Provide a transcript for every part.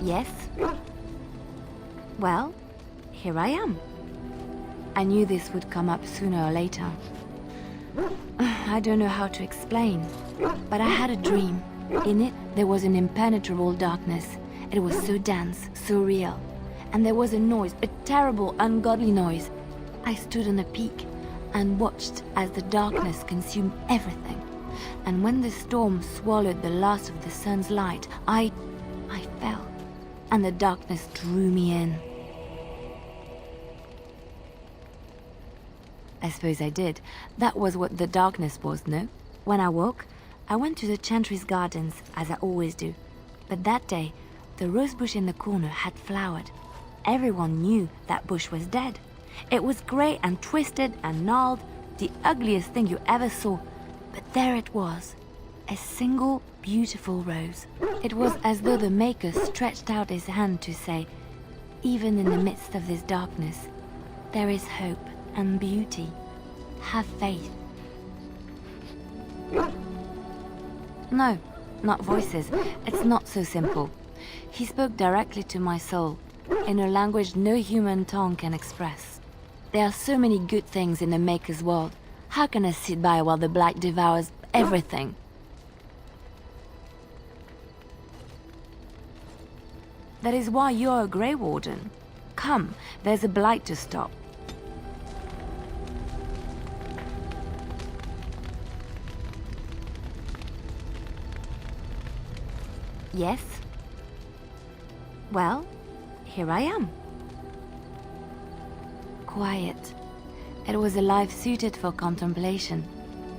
Yes? Well, here I am. I knew this would come up sooner or later. I don't know how to explain, but I had a dream. In it, there was an impenetrable darkness. It was so dense, so real. And there was a noise, a terrible, ungodly noise. I stood on a peak and watched as the darkness consumed everything. And when the storm swallowed the last of the sun's light, I fell, and the darkness drew me in. I suppose I did. That was what the darkness was, no? When I woke, I went to the Chantry's gardens, as I always do. But that day, the rosebush in the corner had flowered. Everyone knew that bush was dead. It was grey and twisted and gnarled, the ugliest thing you ever saw. But there it was, a single beautiful rose. It was as though the Maker stretched out his hand to say, even in the midst of this darkness, there is hope and beauty. Have faith. No, not voices. It's not so simple. He spoke directly to my soul, in a language no human tongue can express. There are so many good things in the Maker's world. How can I sit by while the Black devours everything? That is why you're a Grey Warden. Come, there's a blight to stop. Yes? Well, here I am. Quiet. It was a life suited for contemplation.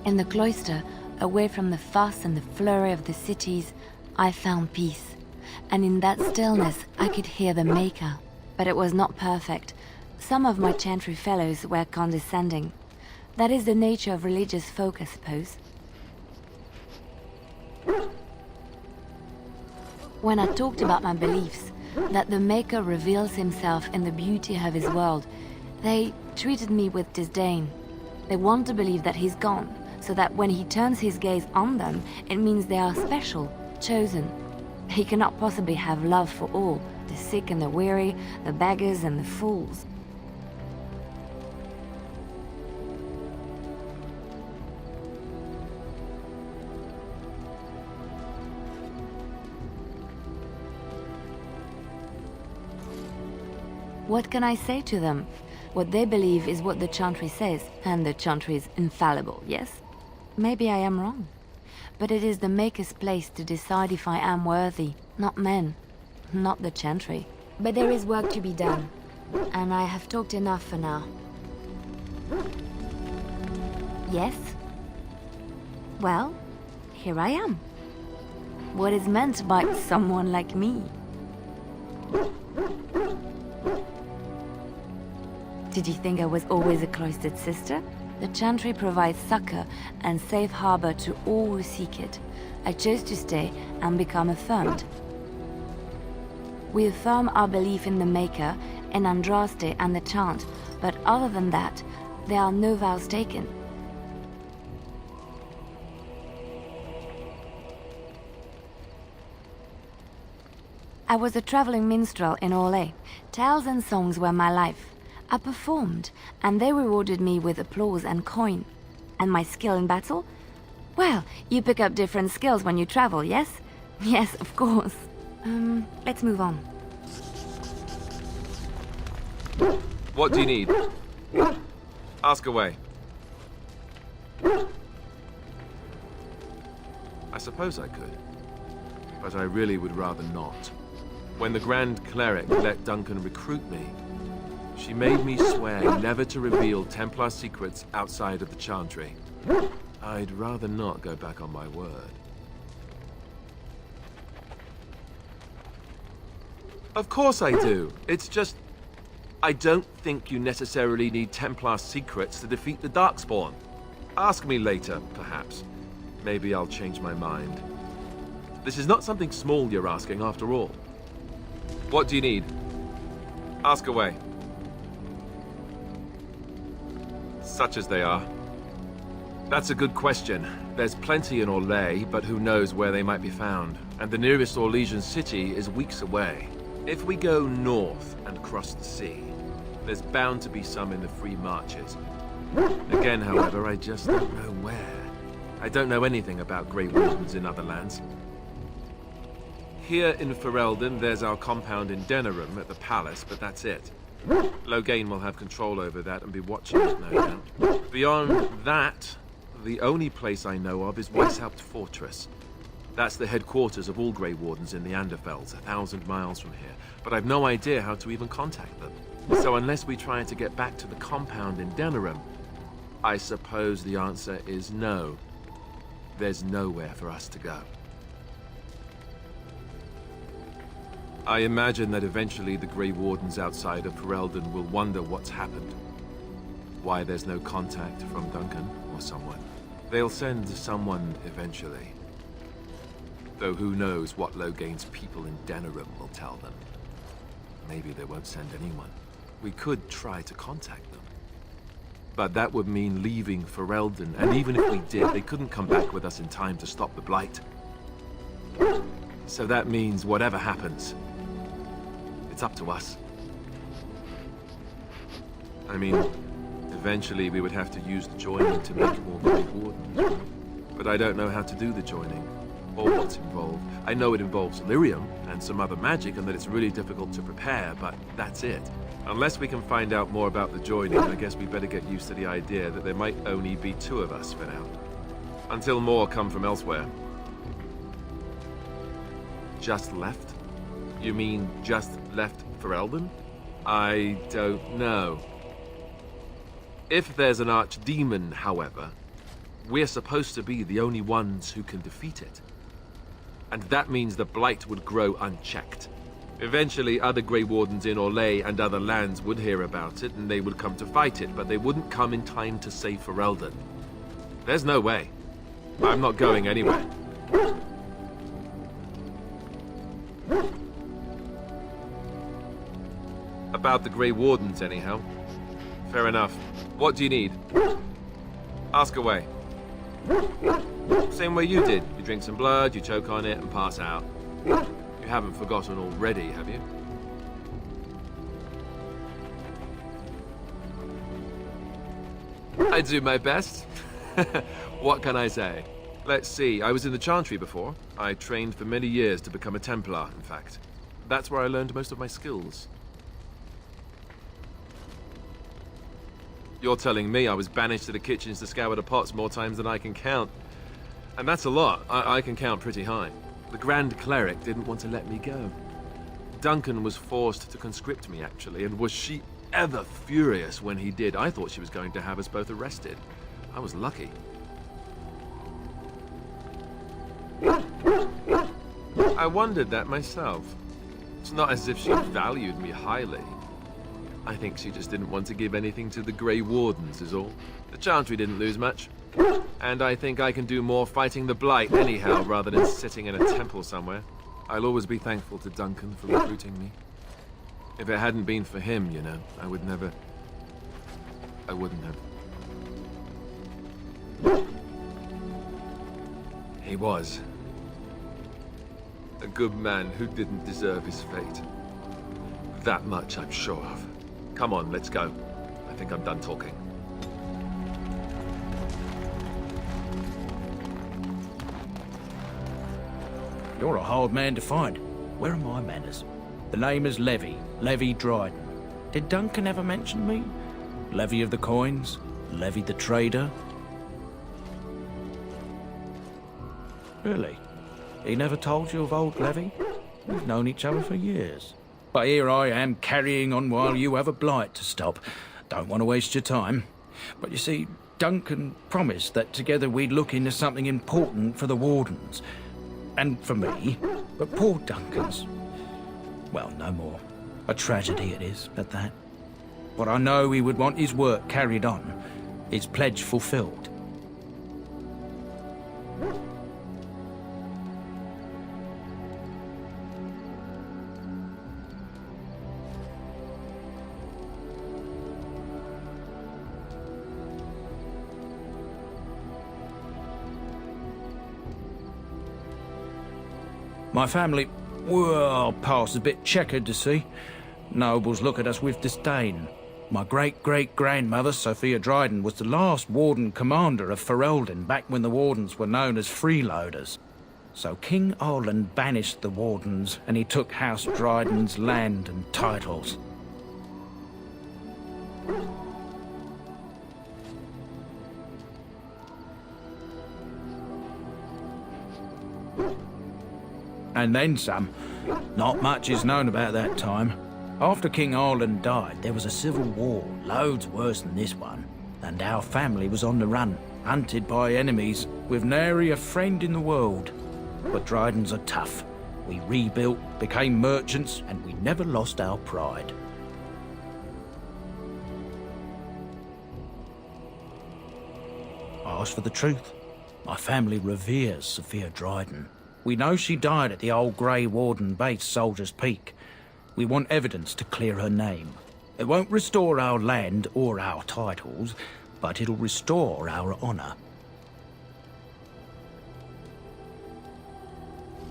In the cloister, away from the fuss and the flurry of the cities, I found peace. And in that stillness, I could hear the Maker. But it was not perfect. Some of my Chantry fellows were condescending. That is the nature of religious folk, I suppose. When I talked about my beliefs, that the Maker reveals himself in the beauty of his world, they treated me with disdain. They want to believe that he's gone, so that when he turns his gaze on them, it means they are special, chosen. He cannot possibly have love for all, the sick and the weary, the beggars and the fools. What can I say to them? What they believe is what the Chantry says, and the Chantry is infallible, yes? Maybe I am wrong. But it is the Maker's place to decide if I am worthy, not men, not the Chantry. But there is work to be done, and I have talked enough for now. Yes? Well, here I am. What is meant by someone like me? Did you think I was always a cloistered sister? The Chantry provides succor and safe harbor to all who seek it. I chose to stay and become affirmed. We affirm our belief in the Maker, in Andraste and the chant, but other than that, there are no vows taken. I was a traveling minstrel in Orlais. Tales and songs were my life. I performed, and they rewarded me with applause and coin. And my skill in battle? Well, you pick up different skills when you travel, yes? Yes, of course. Let's move on. What do you need? Ask away. I suppose I could, but I really would rather not. When the Grand Cleric let Duncan recruit me, she made me swear never to reveal Templar secrets outside of the Chantry. I'd rather not go back on my word. Of course I do. It's just, I don't think you necessarily need Templar secrets to defeat the Darkspawn. Ask me later, perhaps. Maybe I'll change my mind. This is not something small you're asking, after all. What do you need? Ask away. Such as they are. That's a good question. There's plenty in Orlais, but who knows where they might be found. And the nearest Orlesian city is weeks away. If we go north and cross the sea, there's bound to be some in the Free Marches. Again, however, I just don't know where. I don't know anything about Grey Wardens in other lands. Here in Ferelden, there's our compound in Denerim at the palace, but that's it. Loghain will have control over that and be watching it, no doubt. Beyond that, the only place I know of is Weishaupt Fortress. That's the headquarters of all Grey Wardens in the Anderfells, 1,000 miles from here. But I've no idea how to even contact them. So unless we try to get back to the compound in Denerim, I suppose the answer is no. There's nowhere for us to go. I imagine that eventually the Grey Wardens outside of Ferelden will wonder what's happened. Why there's no contact from Duncan or someone. They'll send someone eventually. Though who knows what Loghain's people in Denerim will tell them. Maybe they won't send anyone. We could try to contact them. But that would mean leaving Ferelden, and even if we did, they couldn't come back with us in time to stop the Blight. So that means whatever happens, it's up to us. I mean, eventually we would have to use the joining to make more Grey Wardens. But I don't know how to do the joining, or what's involved. I know it involves lyrium and some other magic, and that it's really difficult to prepare, but that's it. Unless we can find out more about the joining, I guess we better get used to the idea that there might only be 2 of us for now. Until more come from elsewhere. Just left? You mean just left Ferelden? I don't know. If there's an archdemon, however, we're supposed to be the only ones who can defeat it. And that means the Blight would grow unchecked. Eventually, other Grey Wardens in Orlais and other lands would hear about it, and they would come to fight it, but they wouldn't come in time to save Ferelden. There's no way. I'm not going anywhere. About the Grey Wardens, anyhow. Fair enough. What do you need? Ask away. Same way you did. You drink some blood, you choke on it, and pass out. You haven't forgotten already, have you? I do my best. What can I say? Let's see, I was in the Chantry before. I trained for many years to become a Templar, in fact. That's where I learned most of my skills. You're telling me I was banished to the kitchens to scour the pots more times than I can count. And that's a lot. I can count pretty high. The Grand Cleric didn't want to let me go. Duncan was forced to conscript me, actually, and was she ever furious when he did. I thought she was going to have us both arrested. I was lucky. I wondered that myself. It's not as if she valued me highly. I think she just didn't want to give anything to the Grey Wardens, is all. The Chantry didn't lose much. And I think I can do more fighting the Blight anyhow, rather than sitting in a temple somewhere. I'll always be thankful to Duncan for recruiting me. If it hadn't been for him, you know, I wouldn't have. He was. A good man who didn't deserve his fate. That much I'm sure of. Come on, let's go. I think I'm done talking. You're a hard man to find. Where are my manners? The name is Levy. Levy Dryden. Did Duncan ever mention me? Levy of the coins? Levy the trader? Really? He never told you of old Levy? We've known each other for years. But here I am carrying on while you have a Blight to stop. Don't want to waste your time. But you see, Duncan promised that together we'd look into something important for the Wardens. And for me. But poor Duncan's... well, no more. A tragedy it is, at that. But I know he would want his work carried on. His pledge fulfilled. My family, well, past a bit checkered to see. Nobles look at us with disdain. My great-great-grandmother, Sophia Dryden, was the last warden commander of Ferelden back when the wardens were known as freeloaders. So King Arland banished the wardens, and he took House Dryden's land and titles. And then some. Not much is known about that time. After King Arland died, there was a civil war, loads worse than this one. And our family was on the run, hunted by enemies, with nary a friend in the world. But Drydens are tough. We rebuilt, became merchants, and we never lost our pride. I ask for the truth. My family reveres Sophia Dryden. We know she died at the old Grey Warden base, Soldier's Peak. We want evidence to clear her name. It won't restore our land or our titles, but it'll restore our honour.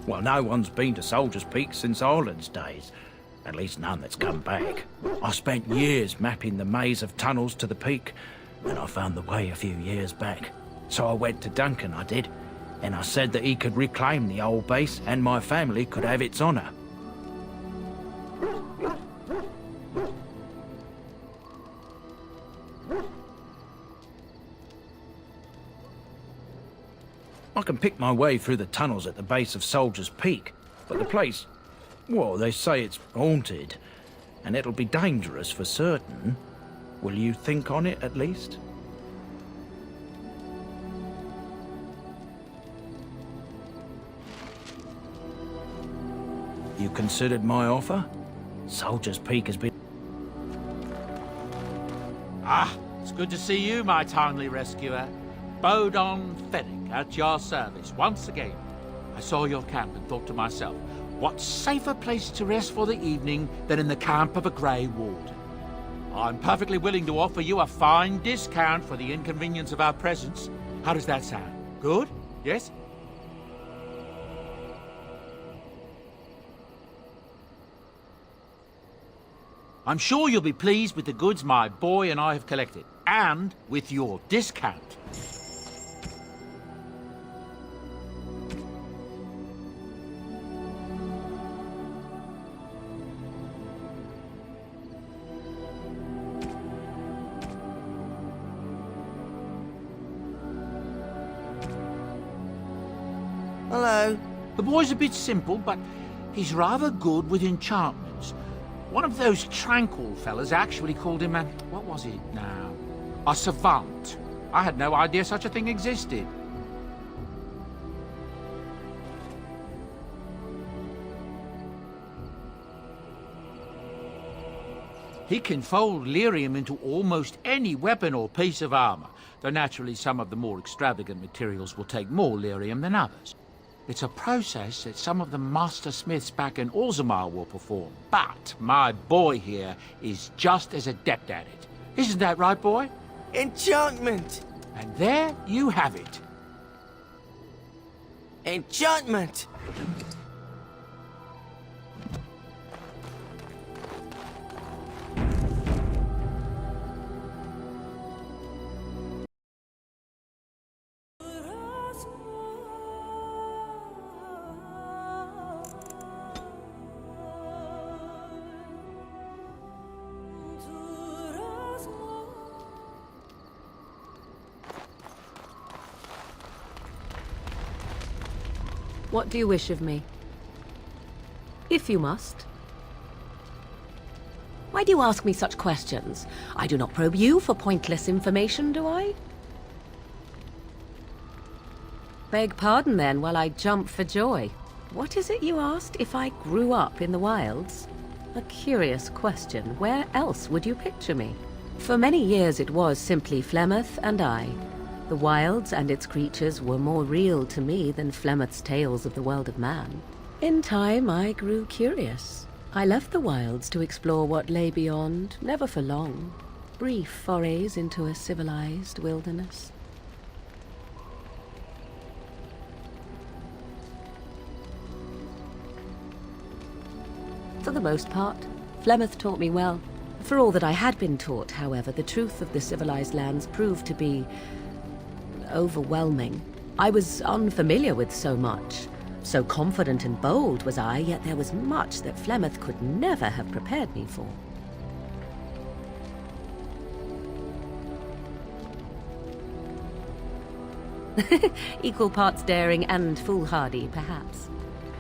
Well, no one's been to Soldier's Peak since Arland's days. At least none that's come back. I spent years mapping the maze of tunnels to the peak, and I found the way a few years back. So I went to Duncan, I did, and I said that he could reclaim the old base and my family could have its honour. I can pick my way through the tunnels at the base of Soldier's Peak, but the place, well, they say it's haunted, and it'll be dangerous for certain. Will you think on it, at least? You considered my offer? Soldier's Peak has been... Ah, it's good to see you, my timely rescuer. Bodon Fennick, at your service, once again. I saw your camp and thought to myself, what safer place to rest for the evening than in the camp of a Grey Warden? I'm perfectly willing to offer you a fine discount for the inconvenience of our presence. How does that sound? Good? Yes? I'm sure you'll be pleased with the goods my boy and I have collected, and with your discount. Hello. The boy's a bit simple, but he's rather good with enchantments. One of those tranquil fellas actually called him a... what was it now? A savant. I had no idea such a thing existed. He can fold lyrium into almost any weapon or piece of armor, though naturally some of the more extravagant materials will take more lyrium than others. It's a process that some of the master smiths back in Orzammar will perform, but my boy here is just as adept at it. Isn't that right, boy? Enchantment! And there you have it. Enchantment! What do you wish of me? If you must. Why do you ask me such questions? I do not probe you for pointless information, do I? Beg pardon then while I jump for joy. What is it you asked? If I grew up in the wilds? A curious question. Where else would you picture me? For many years it was simply Flemeth and I. The wilds and its creatures were more real to me than Flemeth's tales of the world of man. In time, I grew curious. I left the wilds to explore what lay beyond, never for long. Brief forays into a civilized wilderness. the most part. Flemeth taught me well. For all that I had been taught, however, the truth of the civilized lands proved to be overwhelming. I was unfamiliar with so much. So confident and bold was I, yet there was much that Flemeth could never have prepared me for. Equal parts daring and foolhardy, perhaps.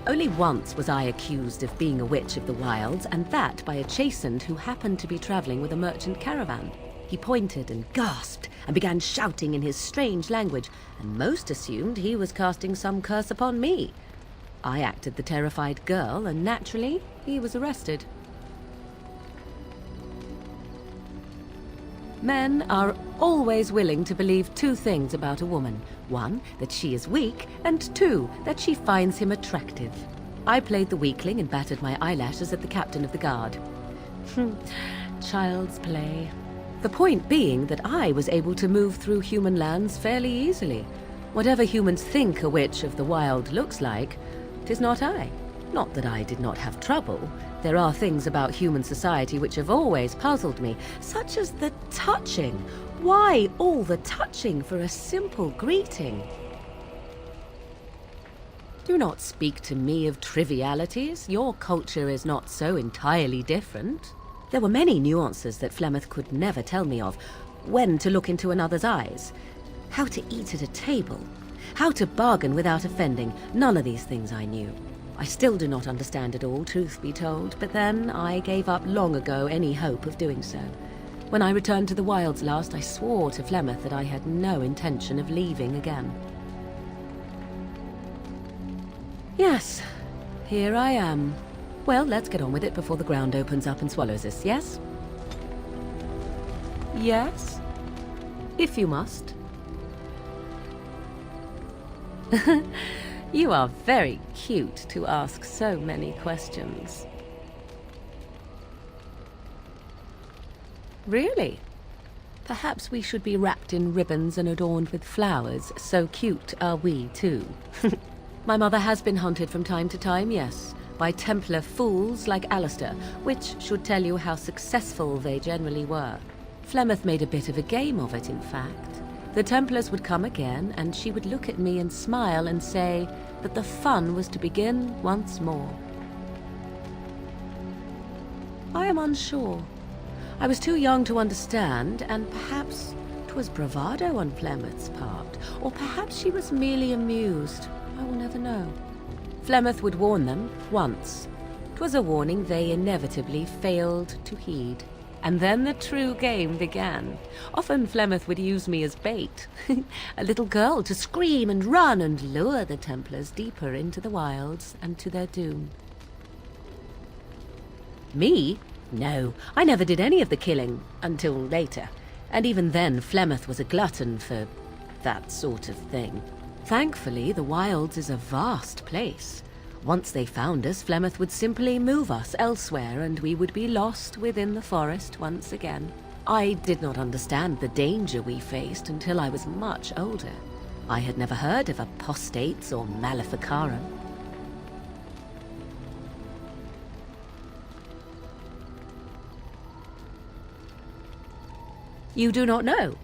Only once was I accused of being a witch of the wilds, and that by a chastened who happened to be traveling with a merchant caravan. He pointed and gasped and began shouting in his strange language, and most assumed he was casting some curse upon me. I acted the terrified girl, and naturally, he was arrested. Men are always willing to believe two things about a woman. One, that she is weak, and two, that she finds him attractive. I played the weakling and battered my eyelashes at the captain of the guard. Child's play. The point being that I was able to move through human lands fairly easily. Whatever humans think a witch of the wild looks like, 'tis not I. Not that I did not have trouble. There are things about human society which have always puzzled me, such as the touching. Why all the touching for a simple greeting? Do not speak to me of trivialities. Your culture is not so entirely different. There were many nuances that Flemeth could never tell me of. When to look into another's eyes, how to eat at a table, how to bargain without offending. None of these things I knew. I still do not understand it all, truth be told, but then I gave up long ago any hope of doing so. When I returned to the wilds last, I swore to Flemeth that I had no intention of leaving again. Yes, here I am. Well, let's get on with it before the ground opens up and swallows us, yes? Yes? If you must. You are very cute to ask so many questions. Really? Perhaps we should be wrapped in ribbons and adorned with flowers. So cute are we, too. My mother has been hunted from time to time, yes, by Templar fools like Alistair, which should tell you how successful they generally were. Flemeth made a bit of a game of it, in fact. The Templars would come again, and she would look at me and smile and say that the fun was to begin once more. I am unsure. I was too young to understand, and perhaps 'twas bravado on Flemeth's part, or perhaps she was merely amused. I will never know. Flemeth would warn them once. 'Twas a warning they inevitably failed to heed. And then the true game began. Often Flemeth would use me as bait. A little girl to scream and run and lure the Templars deeper into the wilds and to their doom. Me? No, I never did any of the killing, until later. And even then, Flemeth was a glutton for that sort of thing. Thankfully, the wilds is a vast place. Once they found us, Flemeth would simply move us elsewhere, and we would be lost within the forest once again. I did not understand the danger we faced until I was much older. I had never heard of apostates or maleficarum. You do not know?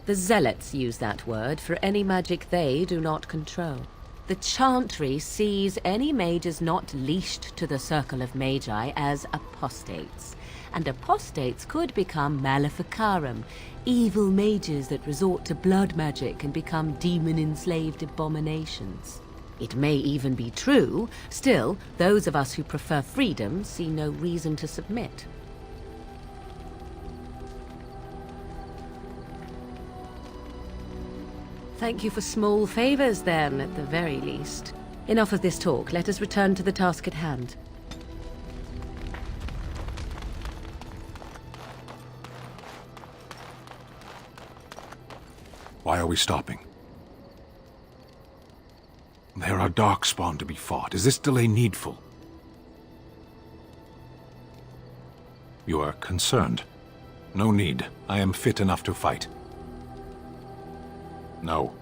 The zealots use that word for any magic they do not control. The Chantry sees any mages not leashed to the circle of magi as apostates. And apostates could become maleficarum, evil mages that resort to blood magic and become demon-enslaved abominations. It may even be true. Still, those of us who prefer freedom see no reason to submit. Thank you for small favors, then, at the very least. Enough of this talk. Let us return to the task at hand. Why are we stopping? There are darkspawn to be fought. Is this delay needful? You are concerned. No need. I am fit enough to fight. No.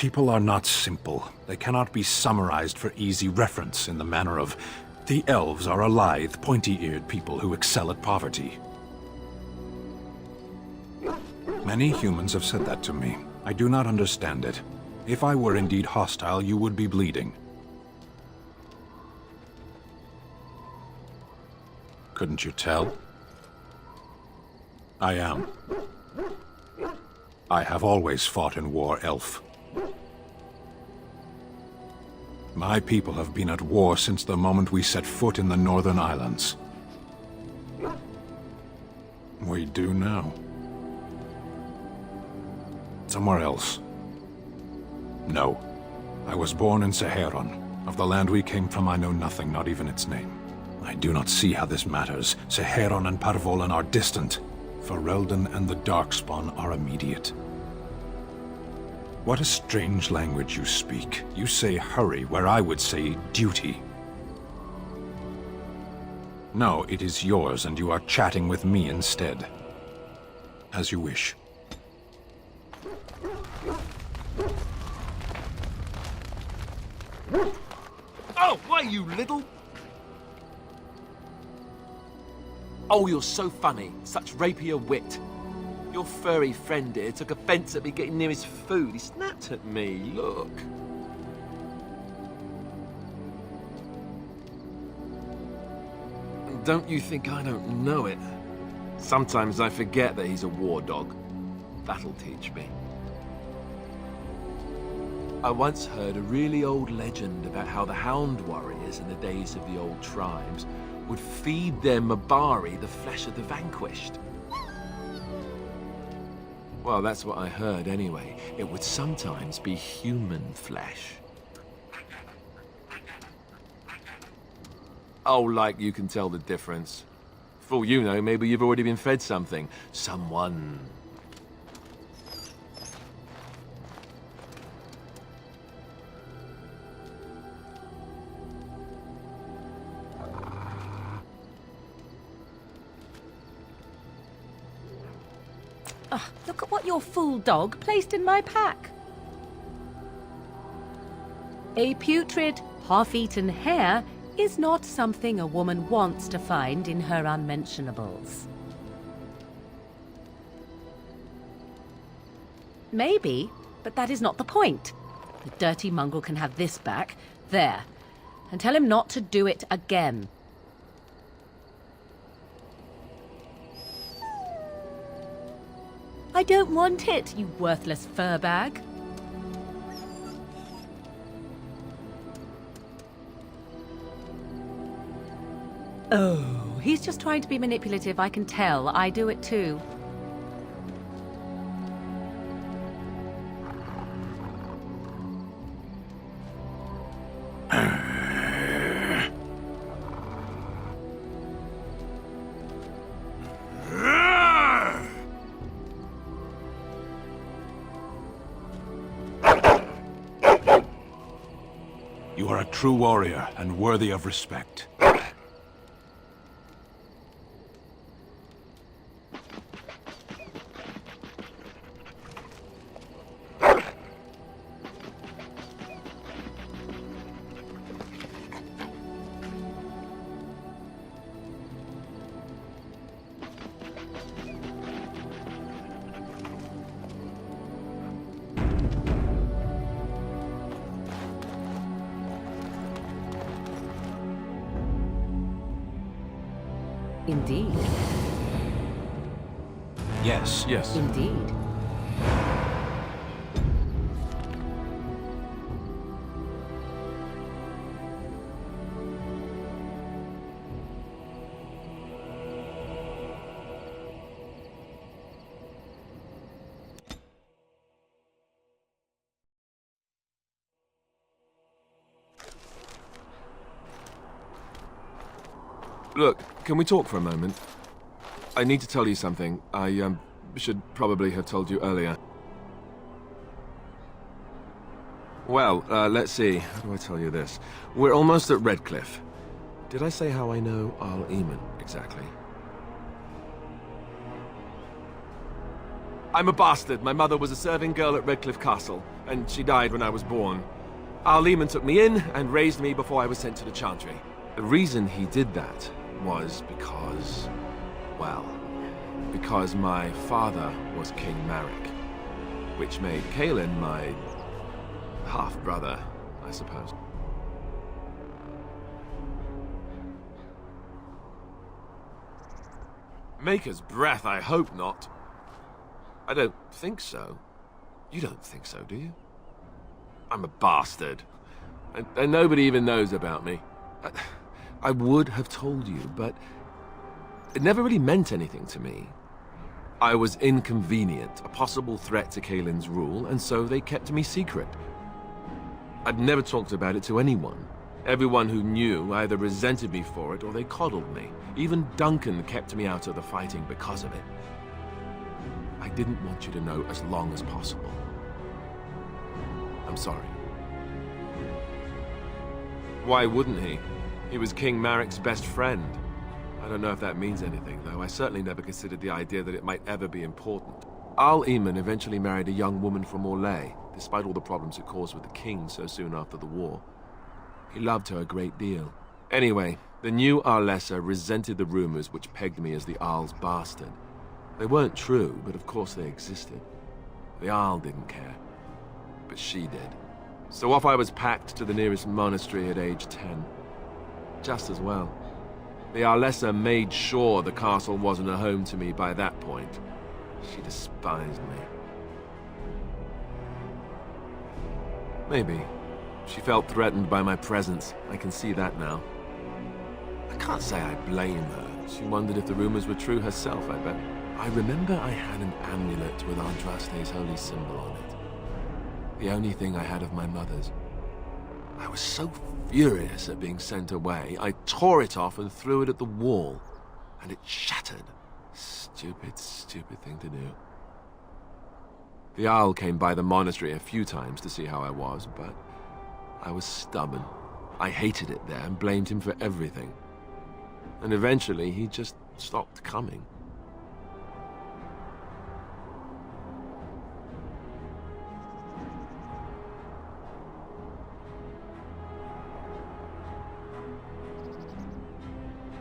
People are not simple. They cannot be summarized for easy reference in the manner of, the elves are a lithe, pointy-eared people who excel at poverty. Many humans have said that to me. I do not understand it. If I were indeed hostile, you would be bleeding. Couldn't you tell? I am. I have always fought in war, elf. My people have been at war since the moment we set foot in the Northern Islands. We do now. Somewhere else. No. I was born in Seheron. Of the land we came from, I know nothing, not even its name. I do not see how this matters. Seheron and Parvolan are distant. Ferelden and the Darkspawn are immediate. What a strange language you speak. You say hurry, where I would say duty. No, it is yours, and you are chatting with me instead. As you wish. Oh, why, you little... Oh, you're so funny. Such rapier wit. Your furry friend here took offense at me getting near his food. He snapped at me. Look. Don't you think I don't know it? Sometimes I forget that he's a war dog. That'll teach me. I once heard a really old legend about how the Hound warriors in the days of the old tribes would feed their Mabari the flesh of the vanquished. Well, that's what I heard anyway. It would sometimes be human flesh. Oh, like you can tell the difference. For all you know, maybe you've already been fed something. Someone. Look at what your fool dog placed in my pack. A putrid, half-eaten hare is not something a woman wants to find in her unmentionables. Maybe, but that is not the point. The dirty mongrel can have this back, there, and tell him not to do it again. I don't want it, you worthless fur bag. Oh, he's just trying to be manipulative, I can tell. I do it too. You are a true warrior and worthy of respect. Indeed. Yes. Yes. Indeed. Look, can we talk for a moment? I need to tell you something. I, should probably have told you earlier. Well, let's see. How do I tell you this? We're almost at Redcliffe. Did I say how I know Al Eamon exactly? I'm a bastard. My mother was a serving girl at Redcliffe Castle. and she died when I was born. Our Lehman took me in and raised me before I was sent to the Chantry. The reason he did that was because, well, because my father was King Marek, which made Kaelin my half-brother, I suppose. Maker's breath, I hope not. I don't think so. You don't think so, do you? I'm a bastard. And nobody even knows about me. I would have told you, but it never really meant anything to me. I was inconvenient, a possible threat to Kaelin's rule, and so they kept me secret. I'd never talked about it to anyone. Everyone who knew either resented me for it or they coddled me. Even Duncan kept me out of the fighting because of it. I didn't want you to know as long as possible. I'm sorry. Why wouldn't he? He was King Marek's best friend. I don't know if that means anything, though. I certainly never considered the idea that it might ever be important. Arl Eamon eventually married a young woman from Orlais, despite all the problems it caused with the king so soon after the war. He loved her a great deal. Anyway, the new Arlessa resented the rumors which pegged me as the Arl's bastard. They weren't true, but of course they existed. The Arl didn't care, but she did. So off I was packed to the nearest monastery at age 10. Just as well. The Arlessa made sure the castle wasn't a home to me by that point. She despised me. Maybe. She felt threatened by my presence. I can see that now. I can't say I blame her. She wondered if the rumors were true herself, I bet. I remember I had an amulet with Andraste's holy symbol on it. The only thing I had of my mother's. I was so furious at being sent away, I tore it off and threw it at the wall, and it shattered. Stupid, stupid thing to do. The Owl came by the monastery a few times to see how I was, but I was stubborn. I hated it there and blamed him for everything. And eventually, he just stopped coming.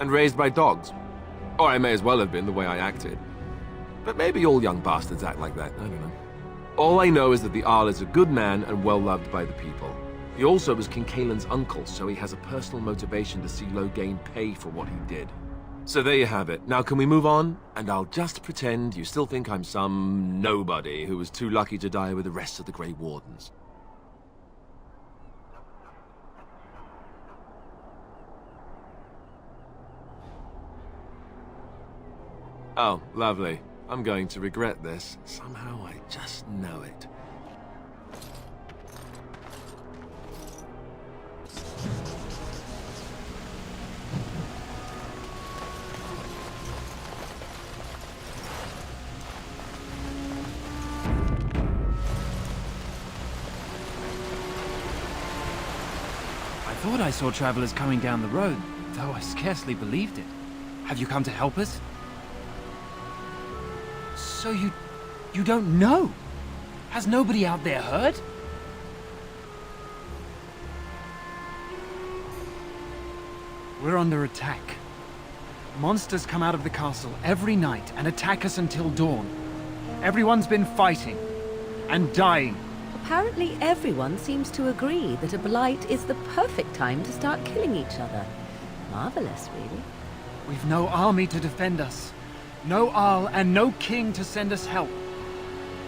And raised by dogs. Or I may as well have been the way I acted. But maybe all young bastards act like that, I don't know. All I know is that the Arl is a good man and well-loved by the people. He also was King Kaelin's uncle, so he has a personal motivation to see Loghain pay for what he did. So there you have it. Now can we move on? And I'll just pretend you still think I'm some nobody who was too lucky to die with the rest of the Grey Wardens. Oh, lovely. I'm going to regret this. Somehow I just know it. I thought I saw travelers coming down the road, though I scarcely believed it. Have you come to help us? So you don't know? Has nobody out there heard? We're under attack. Monsters come out of the castle every night and attack us until dawn. Everyone's been fighting and dying. Apparently everyone seems to agree that a blight is the perfect time to start killing each other. Marvelous, really. We've no army to defend us. No Arl and no king to send us help.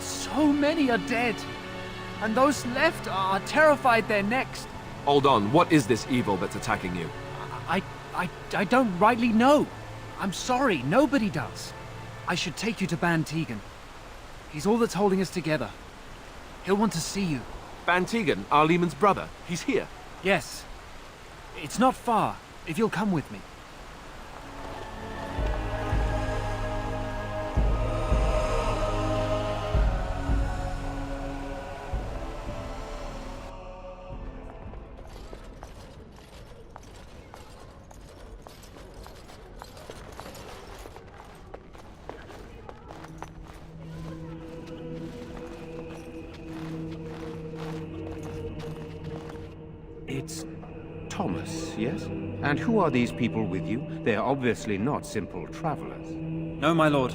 So many are dead. And those left are terrified they're next. Hold on, what is this evil that's attacking you? I don't rightly know. I'm sorry, nobody does. I should take you to Ban Tegan. He's all that's holding us together. He'll want to see you. Ban Tegan, our Lehman's brother. He's here. Yes. It's not far, if you'll come with me. It's Thomas, yes? And who are these people with you? They're obviously not simple travelers. No, my lord.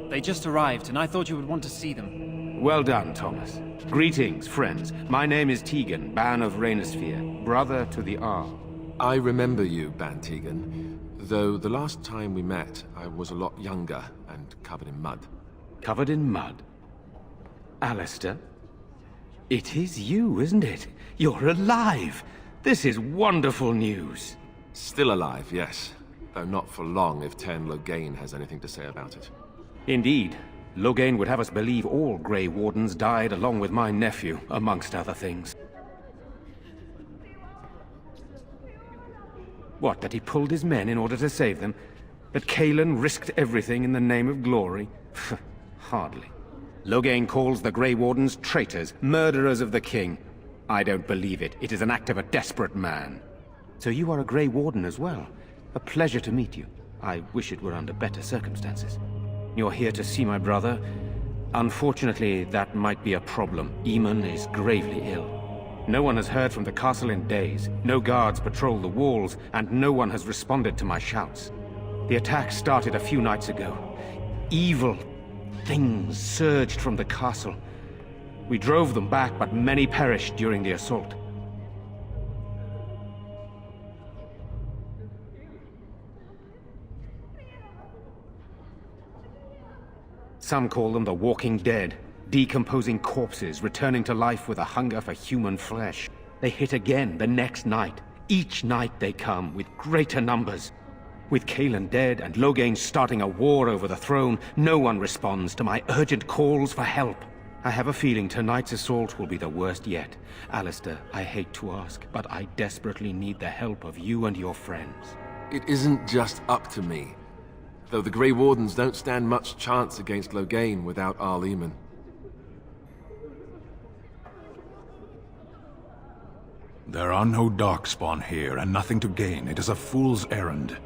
They just arrived, and I thought you would want to see them. Well done, Thomas. Greetings, friends. My name is Tegan, Ban of Rainersphere, brother to the Arl. I remember you, Ban Tegan, though the last time we met, I was a lot younger and covered in mud. Covered in mud? Alistair? It is you, isn't it? You're alive! This is wonderful news. Still alive, yes. Though not for long if Tern Loghain has anything to say about it. Indeed. Loghain would have us believe all Grey Wardens died along with my nephew, amongst other things. What, that he pulled his men in order to save them? That Cailan risked everything in the name of glory? Hardly. Loghain calls the Grey Wardens traitors, murderers of the king. I don't believe it. It is an act of a desperate man. So you are a Grey Warden as well. A pleasure to meet you. I wish it were under better circumstances. You're here to see my brother? Unfortunately, that might be a problem. Eamon is gravely ill. No one has heard from the castle in days. No guards patrol the walls, and no one has responded to my shouts. The attack started a few nights ago. Evil things surged from the castle. We drove them back, but many perished during the assault. Some call them the Walking Dead. Decomposing corpses, returning to life with a hunger for human flesh. They hit again the next night. Each night they come, with greater numbers. With Cailan dead and Loghain starting a war over the throne, no one responds to my urgent calls for help. I have a feeling tonight's assault will be the worst yet. Alistair, I hate to ask, but I desperately need the help of you and your friends. It isn't just up to me. Though the Grey Wardens don't stand much chance against Loghain without Arl Eamon. There are no Darkspawn here, and nothing to gain. It is a fool's errand.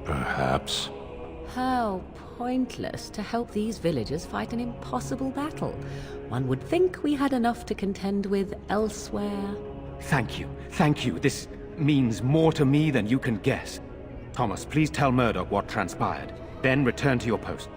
Perhaps. How pointless to help these villagers fight an impossible battle. One would think we had enough to contend with elsewhere. Thank you. Thank you. This means more to me than you can guess. Thomas, please tell Murdoch what transpired. Then return to your post.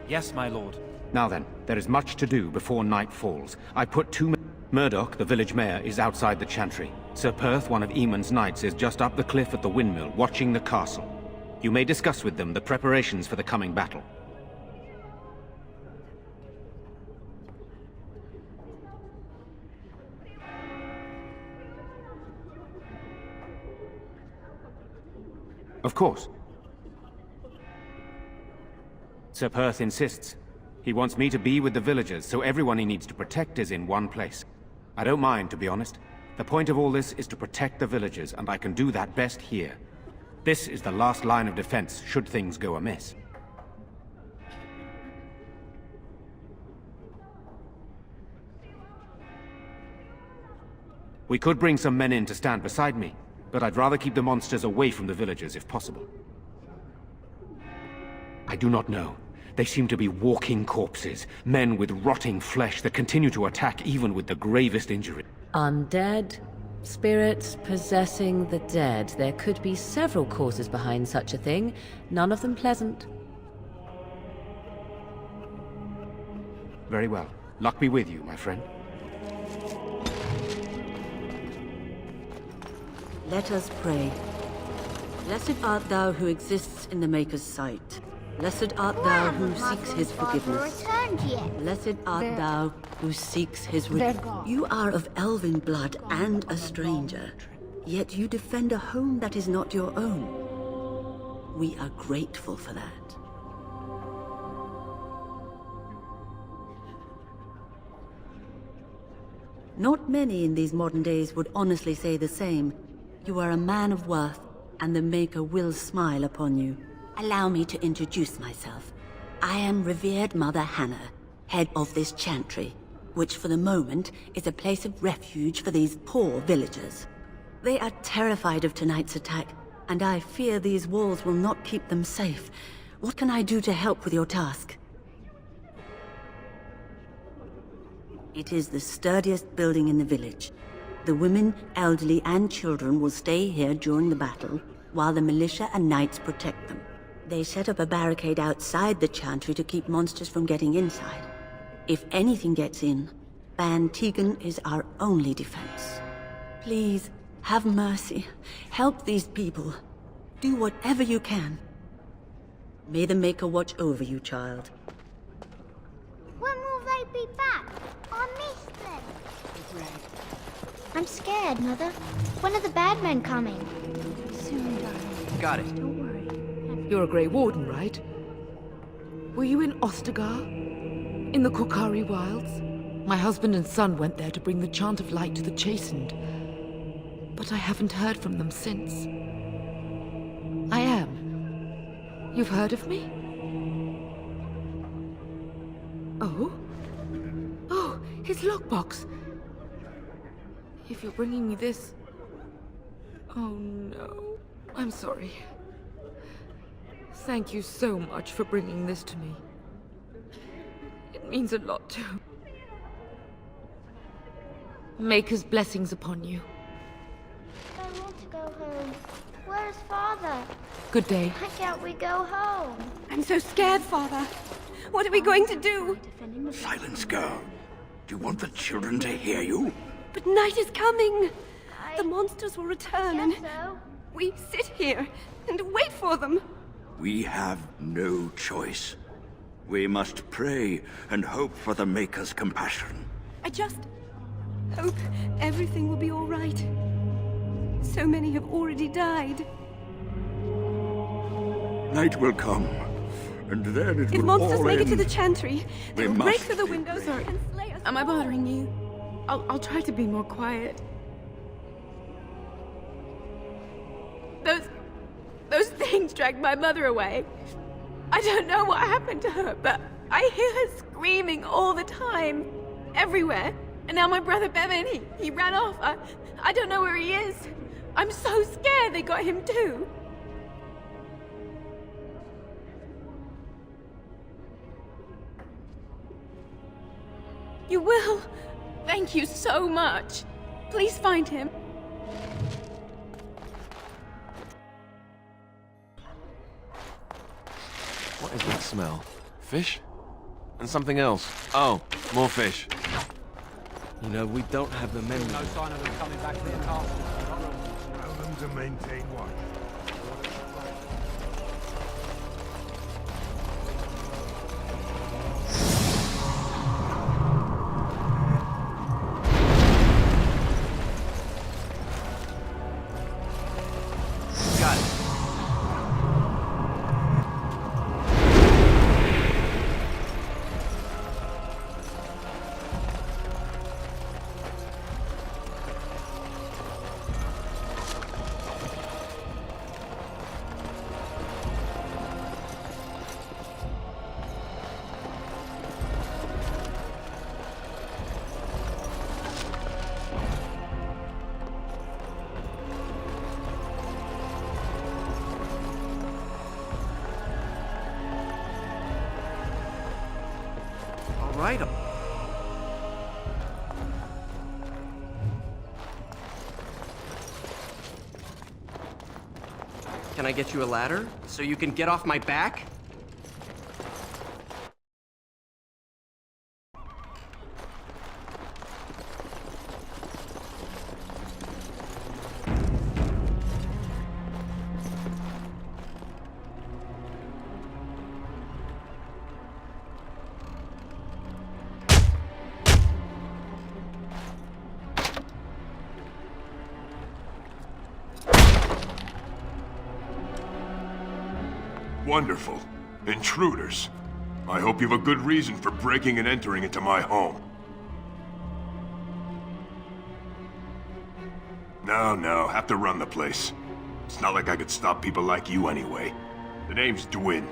Yes, my lord. Now then, there is much to do before night falls. I put two... Murdoch, the village mayor, is outside the chantry. Sir Perth, one of Eamon's knights, is just up the cliff at the windmill, watching the castle. You may discuss with them the preparations for the coming battle. Of course. Sir Perth insists. He wants me to be with the villagers, so everyone he needs to protect is in one place. I don't mind, to be honest. The point of all this is to protect the villagers, and I can do that best here. This is the last line of defense, should things go amiss. We could bring some men in to stand beside me, but I'd rather keep the monsters away from the villagers if possible. I do not know. They seem to be walking corpses, men with rotting flesh that continue to attack even with the gravest injury. Undead? Spirits possessing the dead. There could be several causes behind such a thing, none of them pleasant. Very well. Luck be with you, my friend. Let us pray. Blessed art thou who exists in the Maker's sight. Blessed art thou who seeks his forgiveness. Blessed art thou who seeks his redemption. You are of elven blood and a stranger, yet you defend a home that is not your own. We are grateful for that. Not many in these modern days would honestly say the same. You are a man of worth, and the Maker will smile upon you. Allow me to introduce myself. I am revered Mother Hannah, head of this chantry, which for the moment is a place of refuge for these poor villagers. They are terrified of tonight's attack, and I fear these walls will not keep them safe. What can I do to help with your task? It is the sturdiest building in the village. The women, elderly, and children will stay here during the battle, while the militia and knights protect them. They set up a barricade outside the chantry to keep monsters from getting inside. If anything gets in, Ban Tegan is our only defense. Please, have mercy. Help these people. Do whatever you can. May the Maker watch over you, child. When will they be back? I missed them. I'm scared, Mother. When are the bad men coming? Soon, darling. Got it. Don't worry. You're a Grey Warden, right? Were you in Ostagar? In the Korkari Wilds? My husband and son went there to bring the Chant of Light to the Chastened. But I haven't heard from them since. I am. You've heard of me? Oh? Oh, his lockbox. If you're bringing me this... Oh no. I'm sorry. Thank you so much for bringing this to me. It means a lot to... Maker's blessings upon you. I want to go home. Where's Father? Good day. Why can't we go home? I'm so scared, Father. What are we going to do? Silence, girl. Do you want the children to hear you? But night is coming. The monsters will return and so. we sit here and wait for them. We have no choice. We must pray and hope for the Maker's compassion. I just hope everything will be all right. So many have already died. Night will come, and then it If will monsters all make end. it to the chantry, We they will break must through the be windows brave. and slay us. Am I bothering you? I'll try to be more quiet. Those things dragged my mother away. I don't know what happened to her, but I hear her screaming all the time. Everywhere. And now my brother Bevan, he ran off. I don't know where he is. I'm so scared they got him too. You will? Thank you so much. Please find him. What is that smell? Fish? And something else. Oh, more fish. You know, we don't have the men. No sign of them coming back to the castle. Tell them to maintain watch. Got it. All right. Can I get you a ladder so you can get off my back? Wonderful. Intruders. I hope you have a good reason for breaking and entering into my home. No, have to run the place. It's not like I could stop people like you anyway. The name's Dwin.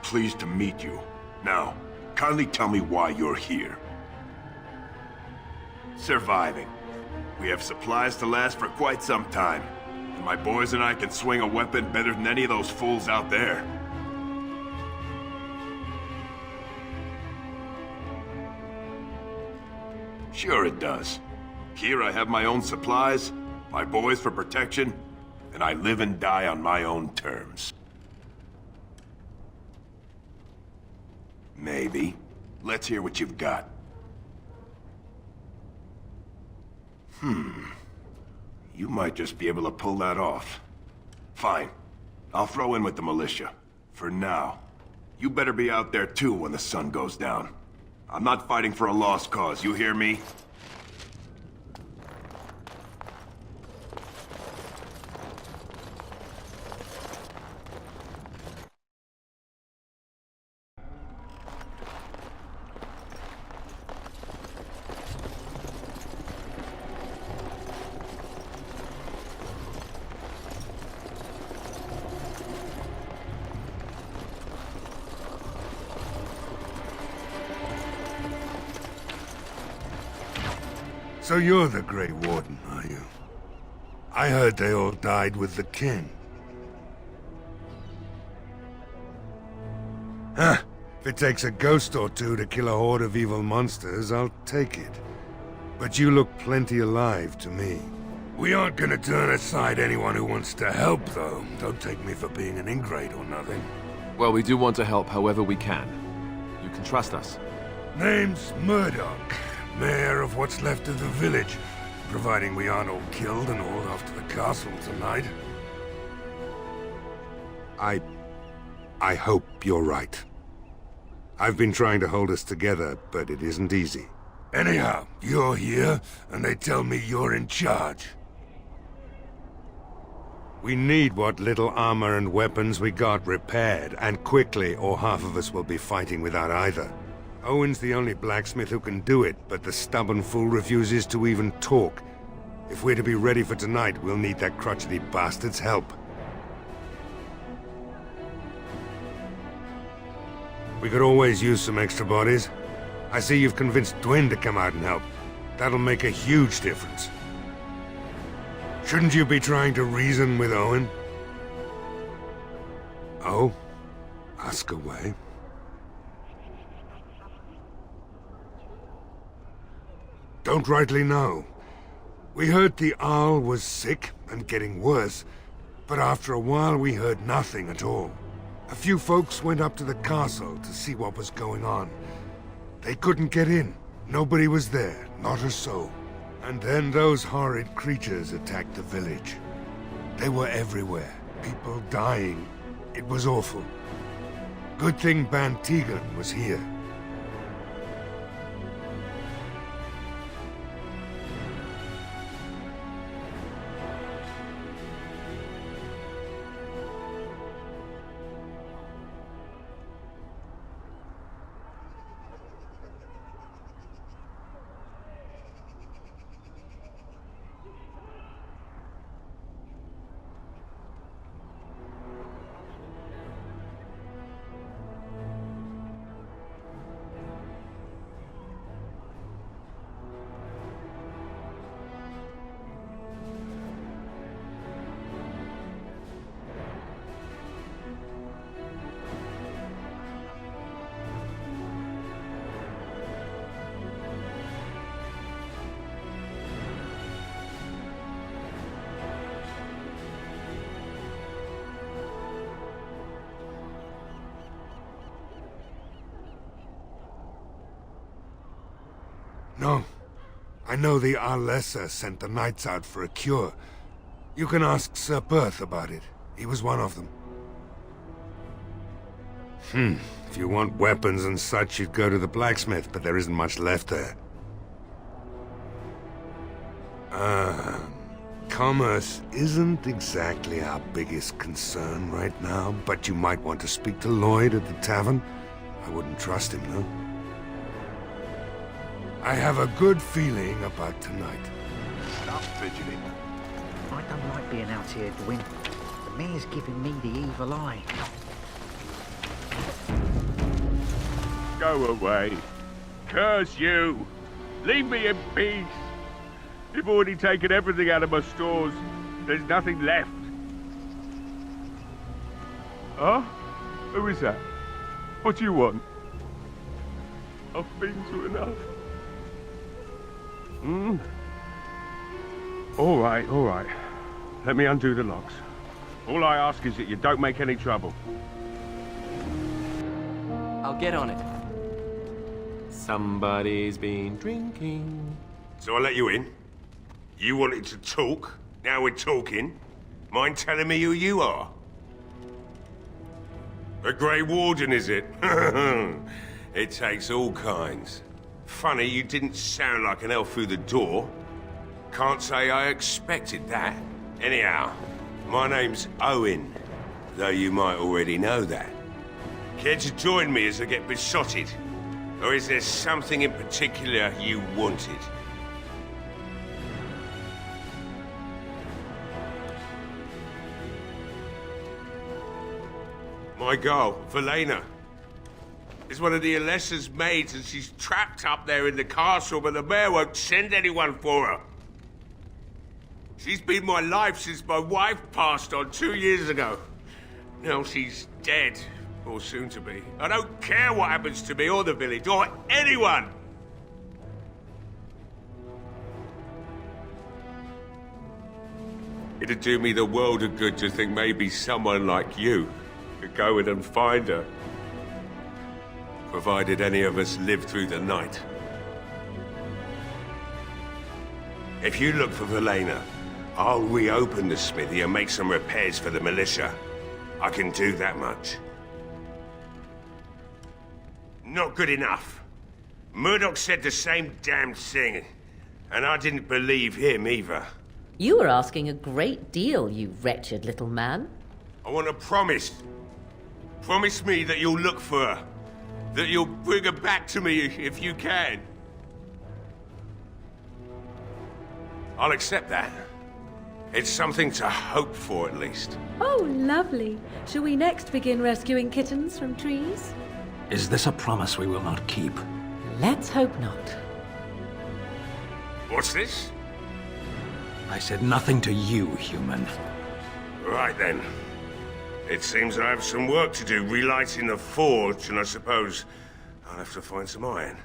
Pleased to meet you. Now, kindly tell me why you're here. Surviving. We have supplies to last for quite some time. And my boys and I can swing a weapon better than any of those fools out there. Sure it does. Here I have my own supplies, my boys for protection, and I live and die on my own terms. Maybe. Let's hear what you've got. You might just be able to pull that off. Fine. I'll throw in with the militia. For now. You better be out there too when the sun goes down. I'm not fighting for a lost cause, you hear me? So you're the Grey Warden, are you? I heard they all died with the king. Huh. If it takes a ghost or two to kill a horde of evil monsters, I'll take it. But you look plenty alive to me. We aren't gonna turn aside anyone who wants to help, though. Don't take me for being an ingrate or nothing. Well, we do want to help however we can. You can trust us. Name's Murdoch. Mayor of what's left of the village, providing we aren't all killed and hauled off to the castle tonight. I hope you're right. I've been trying to hold us together, but it isn't easy. Anyhow, you're here, and they tell me you're in charge. We need what little armor and weapons we got repaired, and quickly, or half of us will be fighting without either. Owen's the only blacksmith who can do it, but the stubborn fool refuses to even talk. If we're to be ready for tonight, we'll need that crotchety bastard's help. We could always use some extra bodies. I see you've convinced Dwyn to come out and help. That'll make a huge difference. Shouldn't you be trying to reason with Owen? Oh? Ask away. Don't rightly know. We heard the Arl was sick and getting worse, but after a while we heard nothing at all. A few folks went up to the castle to see what was going on. They couldn't get in. Nobody was there, not a soul. And then those horrid creatures attacked the village. They were everywhere, people dying. It was awful. Good thing Ban Tegan was here. No. I know the Arlessa sent the knights out for a cure. You can ask Sir Perth about it. He was one of them. If you want weapons and such, you'd go to the blacksmith, but there isn't much left there. Commerce isn't exactly our biggest concern right now, but you might want to speak to Lloyd at the tavern. I wouldn't trust him, though. I have a good feeling about tonight. Stop fidgeting. I don't like being out here, Dwyn. The mayor's giving me the evil eye. Go away. Curse you. Leave me in peace. You've already taken everything out of my stores. There's nothing left. Huh? Who is that? What do you want? I've been through enough. All right, all right. Let me undo the locks. All I ask is that you don't make any trouble. I'll get on it. Somebody's been drinking. So I let you in. You wanted to talk. Now we're talking. Mind telling me who you are? The Grey Warden, is it? It takes all kinds. Funny, you didn't sound like an elf through the door. Can't say I expected that. Anyhow, my name's Owen, though you might already know that. Care to join me as I get besotted? Or is there something in particular you wanted? My girl, Velena, is one of the Alessa's maids, and she's trapped up there in the castle, but the mayor won't send anyone for her. She's been my life since my wife passed on 2 years ago. Now she's dead, or soon to be. I don't care what happens to me or the village, or anyone! It'd do me the world of good to think maybe someone like you could go in and find her. Provided any of us live through the night. If you look for Velena, I'll reopen the smithy and make some repairs for the militia. I can do that much. Not good enough. Murdoch said the same damn thing, and I didn't believe him either. You were asking a great deal, you wretched little man. I want a promise. Promise me that you'll look for her. That you'll bring her back to me if you can. I'll accept that. It's something to hope for, at least. Oh, lovely. Shall we next begin rescuing kittens from trees? Is this a promise we will not keep? Let's hope not. What's this? I said nothing to you, human. Right then. It seems I have some work to do relighting the forge, and I suppose I'll have to find some iron.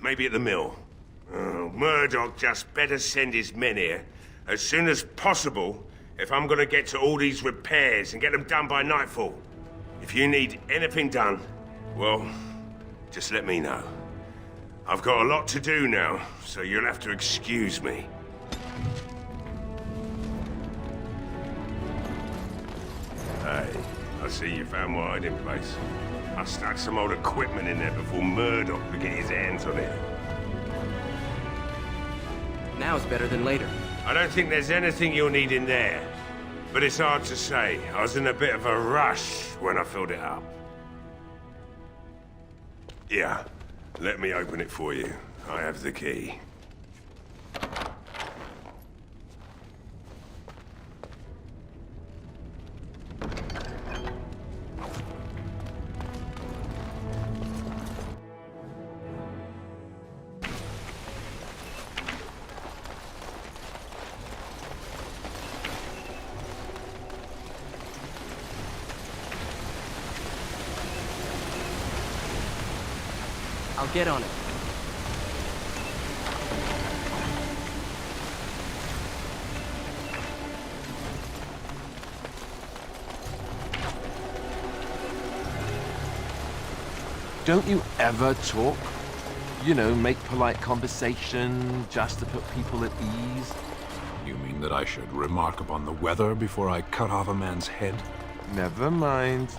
Maybe at the mill. Oh, Murdoch just better send his men here as soon as possible if I'm gonna get to all these repairs and get them done by nightfall. If you need anything done, well, just let me know. I've got a lot to do now, so you'll have to excuse me. Hey, I see you found my hiding place. I stuck some old equipment in there before Murdoch could get his hands on it. Now's better than later. I don't think there's anything you'll need in there. But it's hard to say. I was in a bit of a rush when I filled it up. Yeah, let me open it for you. I have the key. I'll get on it. Don't you ever talk? You know, make polite conversation just to put people at ease? You mean that I should remark upon the weather before I cut off a man's head? Never mind.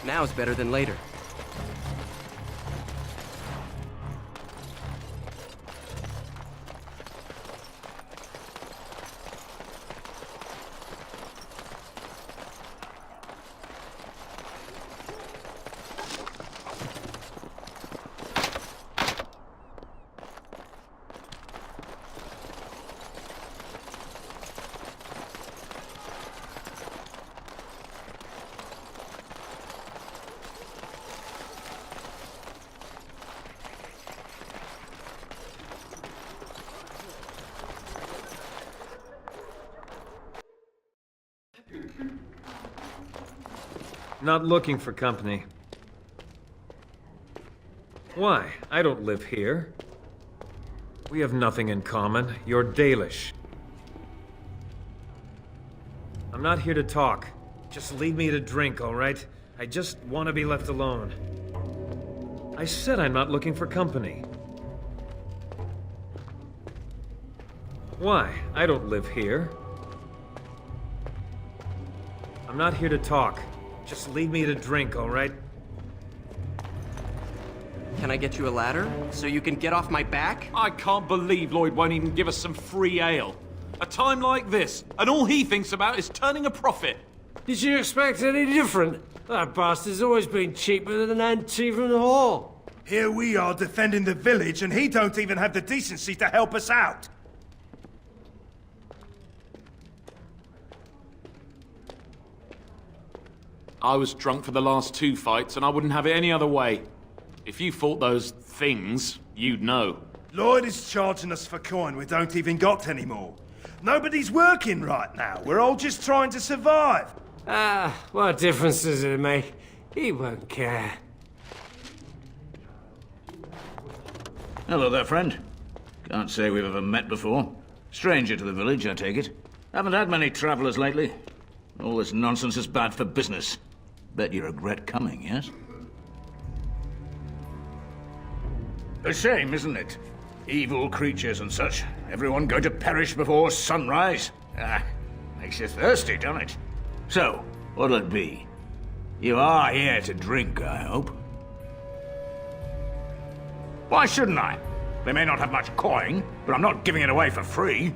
Now's better than later. Not looking for company. Why? I don't live here. We have nothing in common. You're Dalish. I'm not here to talk. Just leave me to drink, all right? I just want to be left alone. I said I'm not looking for company. Why? I don't live here. I'm not here to talk. Just leave me to drink, all right? Can I get you a ladder so you can get off my back? I can't believe Lloyd won't even give us some free ale. A time like this, and all he thinks about is turning a profit. Did you expect any different? That bastard's always been cheaper than an ante from the hall. Here we are defending the village, and he don't even have the decency to help us out. I was drunk for the last 2 fights, and I wouldn't have it any other way. If you fought those things, you'd know. Lloyd is charging us for coin we don't even got anymore. Nobody's working right now. We're all just trying to survive. Ah, what difference does it make? He won't care. Hello there, friend. Can't say we've ever met before. Stranger to the village, I take it. Haven't had many travelers lately. All this nonsense is bad for business. Bet you regret coming, yes? A shame, isn't it? Evil creatures and such. Everyone going to perish before sunrise. Ah, makes you thirsty, doesn't it? So, what'll it be? You are here to drink, I hope. Why shouldn't I? They may not have much coin, but I'm not giving it away for free.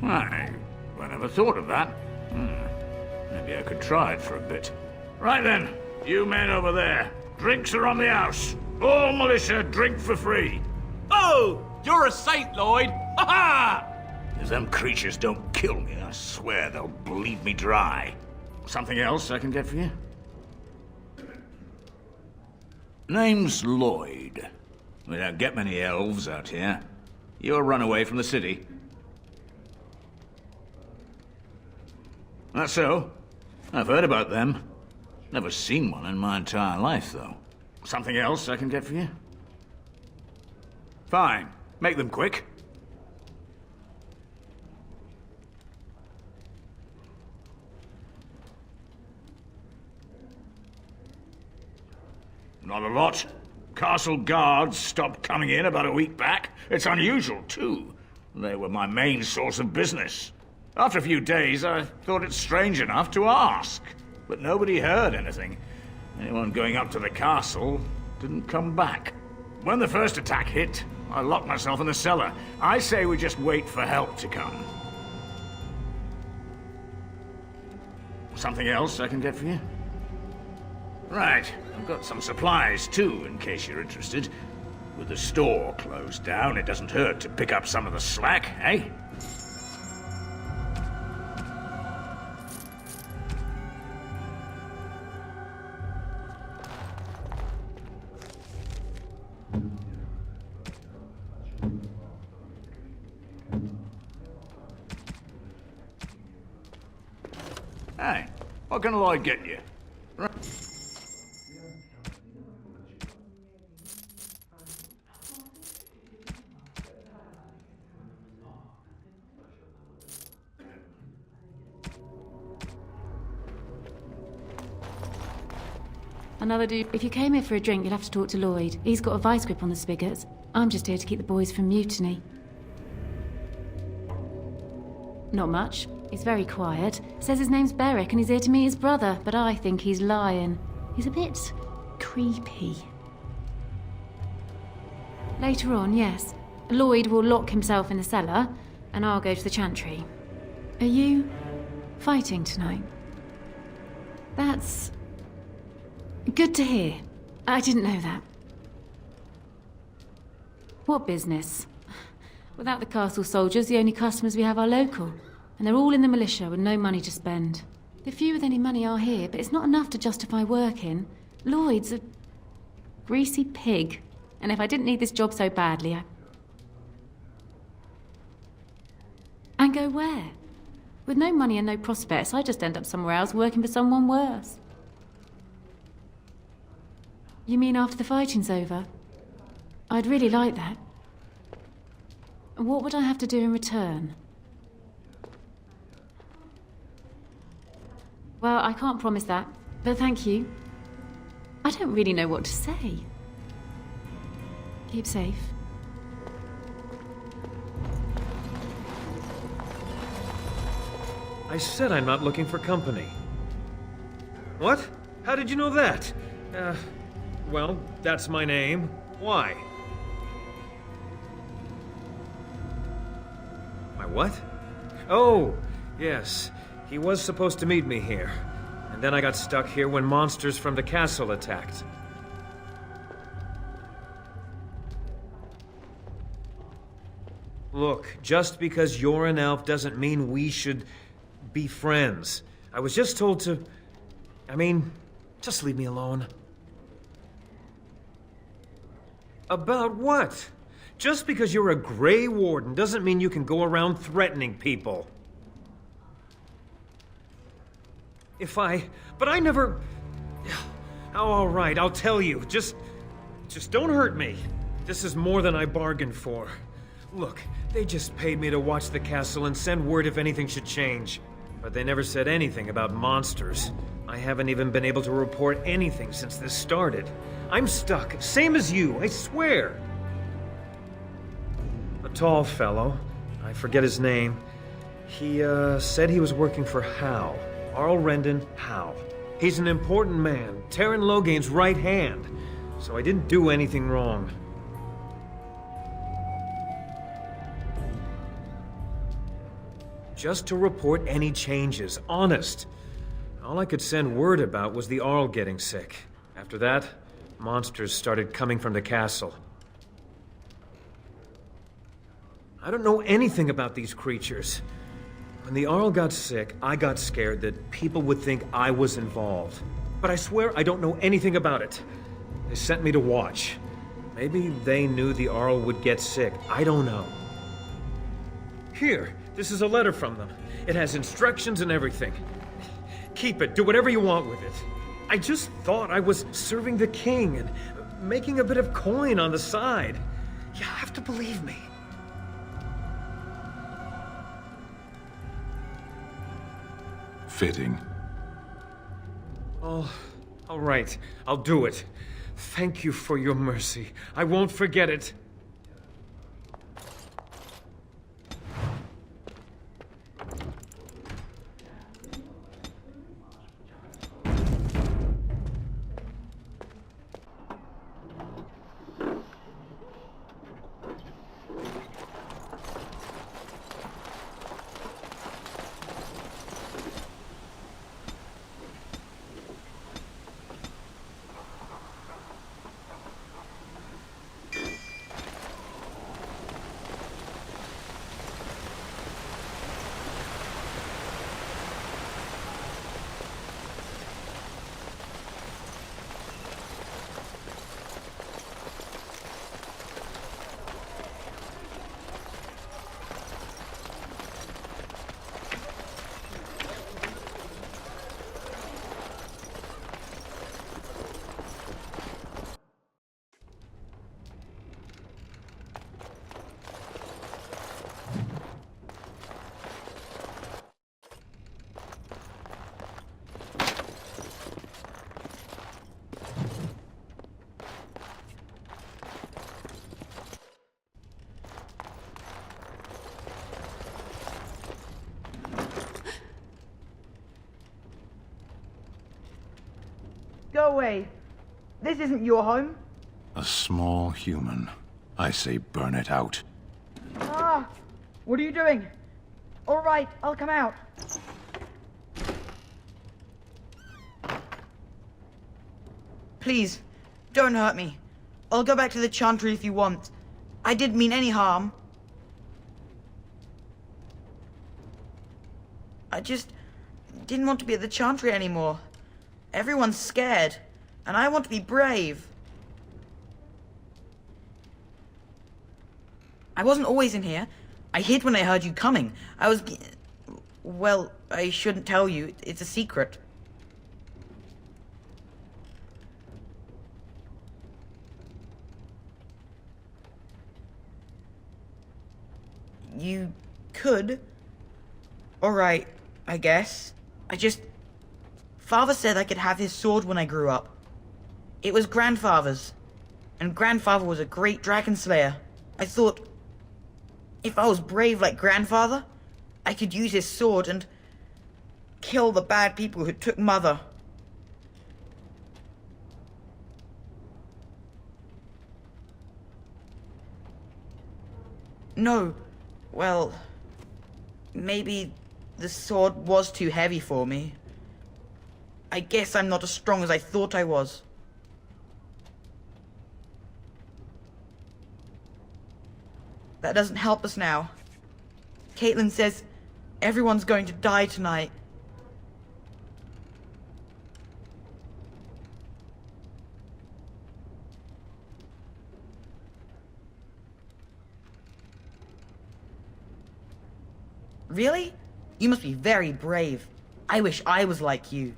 I never thought of that. Maybe I could try it for a bit. Right then, you men over there. Drinks are on the house. All militia drink for free. Oh! You're a saint, Lloyd! Ha ha! If them creatures don't kill me, I swear they'll bleed me dry. Something else I can get for you? Name's Lloyd. We don't get many elves out here. You're a runaway from the city. That's so. I've heard about them. Never seen one in my entire life, though. Something else I can get for you? Fine. Make them quick. Not a lot. Castle guards stopped coming in about a week back. It's unusual, too. They were my main source of business. After a few days, I thought it strange enough to ask. But nobody heard anything. Anyone going up to the castle didn't come back. When the first attack hit, I locked myself in the cellar. I say we just wait for help to come. Something else I can get for you? Right, I've got some supplies too, in case you're interested. With the store closed down, it doesn't hurt to pick up some of the slack, eh? Hey, what can Lloyd get you? Right. Another dude. If you came here for a drink, you'd have to talk to Lloyd. He's got a vice grip on the spigots. I'm just here to keep the boys from mutiny. Not much. He's very quiet. Says his name's Beric and he's here to meet his brother, but I think he's lying. He's a bit creepy. Later on, yes. Lloyd will lock himself in the cellar, and I'll go to the chantry. Are you fighting tonight? That's good to hear. I didn't know that. What business? Without the castle soldiers, the only customers we have are local. And they're all in the militia with no money to spend. The few with any money are here, but it's not enough to justify working. Lloyd's a greasy pig. And if I didn't need this job so badly, And go where? With no money and no prospects, I just end up somewhere else working for someone worse. You mean after the fighting's over? I'd really like that. What would I have to do in return? Well, I can't promise that, but thank you. I don't really know what to say. Keep safe. I said I'm not looking for company. What? How did you know that? Well, that's my name. Why? My what? Oh, yes. He was supposed to meet me here. And then I got stuck here when monsters from the castle attacked. Look, just because you're an elf doesn't mean we should be friends. I was just told to... I mean, just leave me alone. About what? Just because you're a Grey Warden doesn't mean you can go around threatening people. But I never... Oh, all right, I'll tell you. Just don't hurt me. This is more than I bargained for. Look, they just paid me to watch the castle and send word if anything should change. But they never said anything about monsters. I haven't even been able to report anything since this started. I'm stuck, same as you, I swear. A tall fellow, I forget his name. He, said he was working for Hal. Arl Rendon Hal. He's an important man, Terran Loghain's right hand. So I didn't do anything wrong. Just to report any changes, honest. All I could send word about was the Arl getting sick. After that, monsters started coming from the castle. I don't know anything about these creatures. When the Arl got sick, I got scared that people would think I was involved. But I swear I don't know anything about it. They sent me to watch. Maybe they knew the Arl would get sick. I don't know. Here, this is a letter from them. It has instructions and everything. Keep it. Do whatever you want with it. I just thought I was serving the king and making a bit of coin on the side. You have to believe me. Fitting. Oh, all right. I'll do it. Thank you for your mercy. I won't forget it. Go away. This isn't your home. A small human. I say burn it out. Ah! What are you doing? All right, I'll come out. Please, don't hurt me. I'll go back to the Chantry if you want. I didn't mean any harm. I just didn't want to be at the Chantry anymore. Everyone's scared, and I want to be brave. I wasn't always in here. I hid when I heard you coming. Well, I shouldn't tell you. It's a secret. You could. Alright, I guess. Father said I could have his sword when I grew up. It was Grandfather's. And Grandfather was a great dragon slayer. I thought, if I was brave like Grandfather, I could use his sword and kill the bad people who took Mother. No. Well, maybe the sword was too heavy for me. I guess I'm not as strong as I thought I was. That doesn't help us now. Caitlin says everyone's going to die tonight. Really? You must be very brave. I wish I was like you.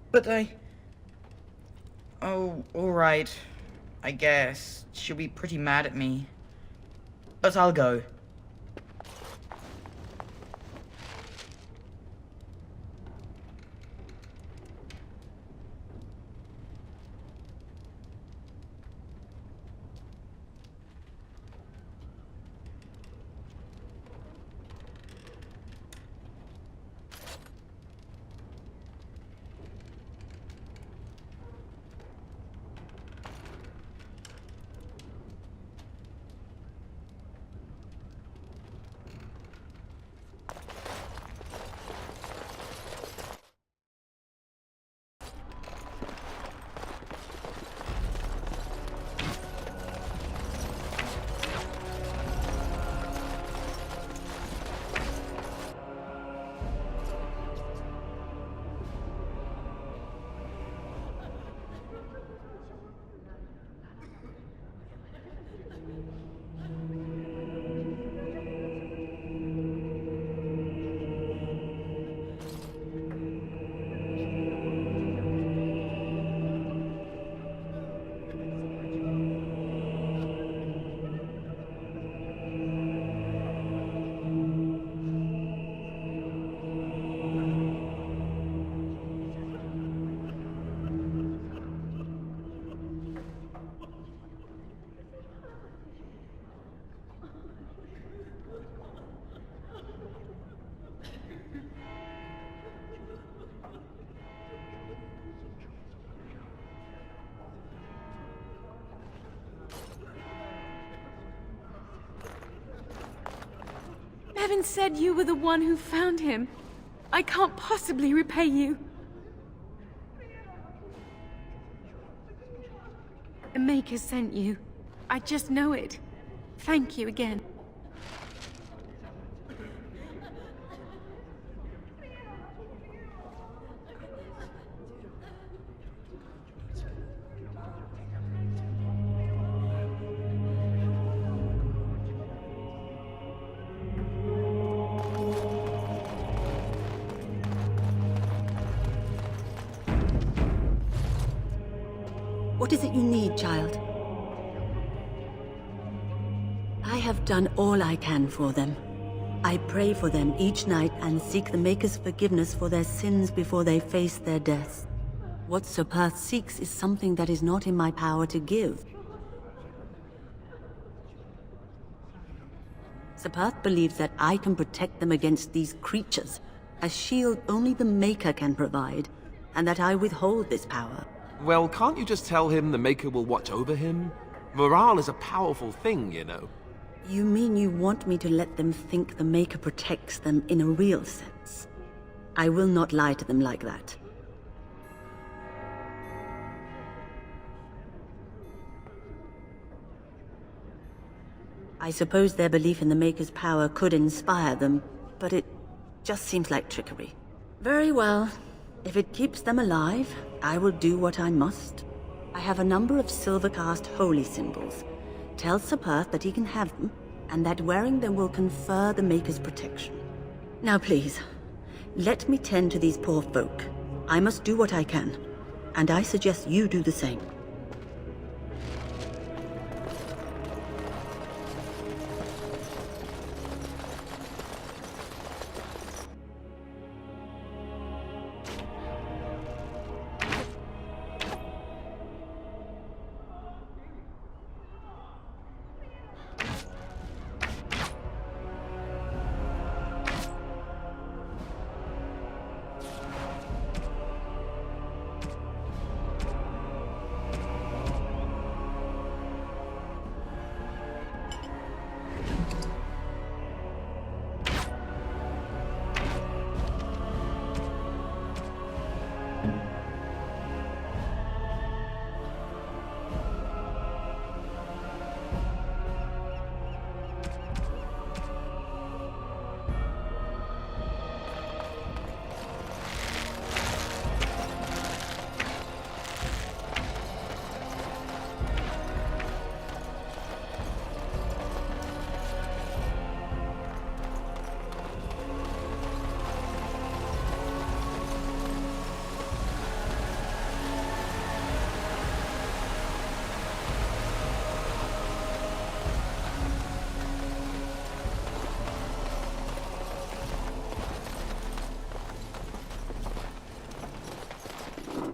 But oh, alright. I guess. She'll be pretty mad at me. But I'll go. Evan said you were the one who found him. I can't possibly repay you. The Maker sent you. I just know it. Thank you again. What is it you need, child? I have done all I can for them. I pray for them each night and seek the Maker's forgiveness for their sins before they face their deaths. What Sir Perth seeks is something that is not in my power to give. Sir Perth believes that I can protect them against these creatures, a shield only the Maker can provide, and that I withhold this power. Well, can't you just tell him the Maker will watch over him? Morale is a powerful thing, you know. You mean you want me to let them think the Maker protects them in a real sense? I will not lie to them like that. I suppose their belief in the Maker's power could inspire them, but it just seems like trickery. Very well. If it keeps them alive, I will do what I must. I have a number of silver-cast holy symbols. Tell Sir Perth that he can have them, and that wearing them will confer the Maker's protection. Now please, let me tend to these poor folk. I must do what I can, and I suggest you do the same.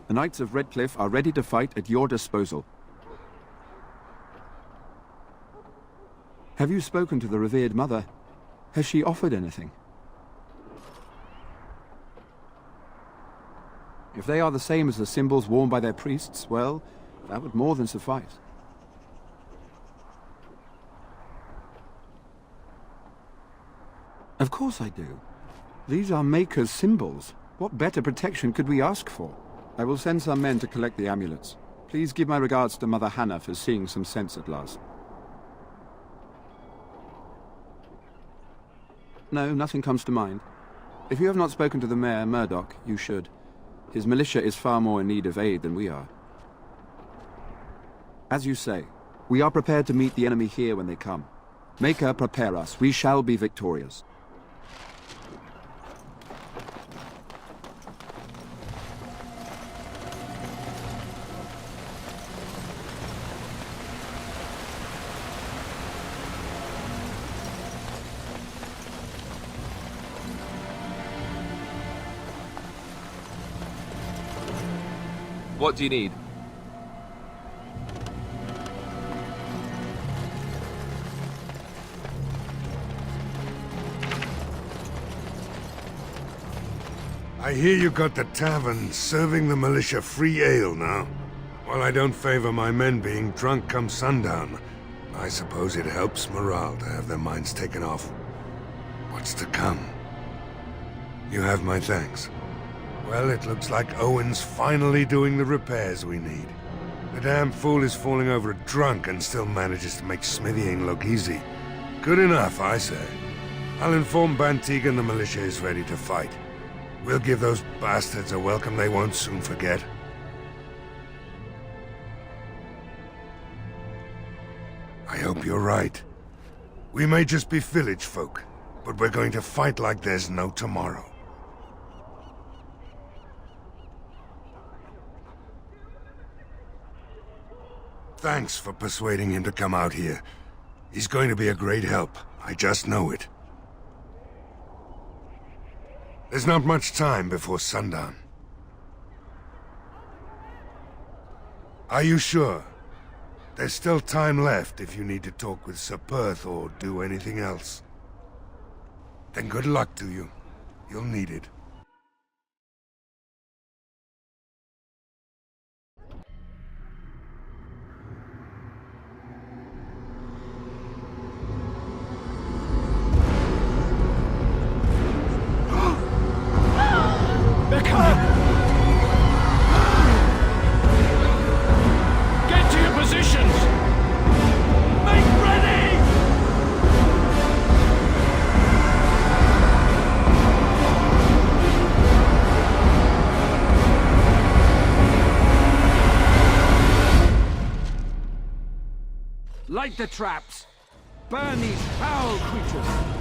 The Knights of Redcliffe are ready to fight at your disposal. Have you spoken to the revered mother? Has she offered anything? If they are the same as the symbols worn by their priests, well, that would more than suffice. Of course I do. These are Maker's symbols. What better protection could we ask for? I will send some men to collect the amulets. Please give my regards to Mother Hannah for seeing some sense at last. No, nothing comes to mind. If you have not spoken to the Mayor, Murdoch, you should. His militia is far more in need of aid than we are. As you say, we are prepared to meet the enemy here when they come. Maker, prepare us. We shall be victorious. What do you need? I hear you got the tavern serving the militia free ale now. While I don't favor my men being drunk come sundown, I suppose it helps morale to have their minds taken off what's to come. You have my thanks. Well, it looks like Owen's finally doing the repairs we need. The damn fool is falling over drunk and still manages to make smithying look easy. Good enough, I say. I'll inform Bantigan the militia is ready to fight. We'll give those bastards a welcome they won't soon forget. I hope you're right. We may just be village folk, but we're going to fight like there's no tomorrow. Thanks for persuading him to come out here. He's going to be a great help. I just know it. There's not much time before sundown. Are you sure? There's still time left if you need to talk with Sir Perth or do anything else. Then good luck to you. You'll need it. They're coming! Get to your positions! Make ready! Light the traps! Burn these foul creatures!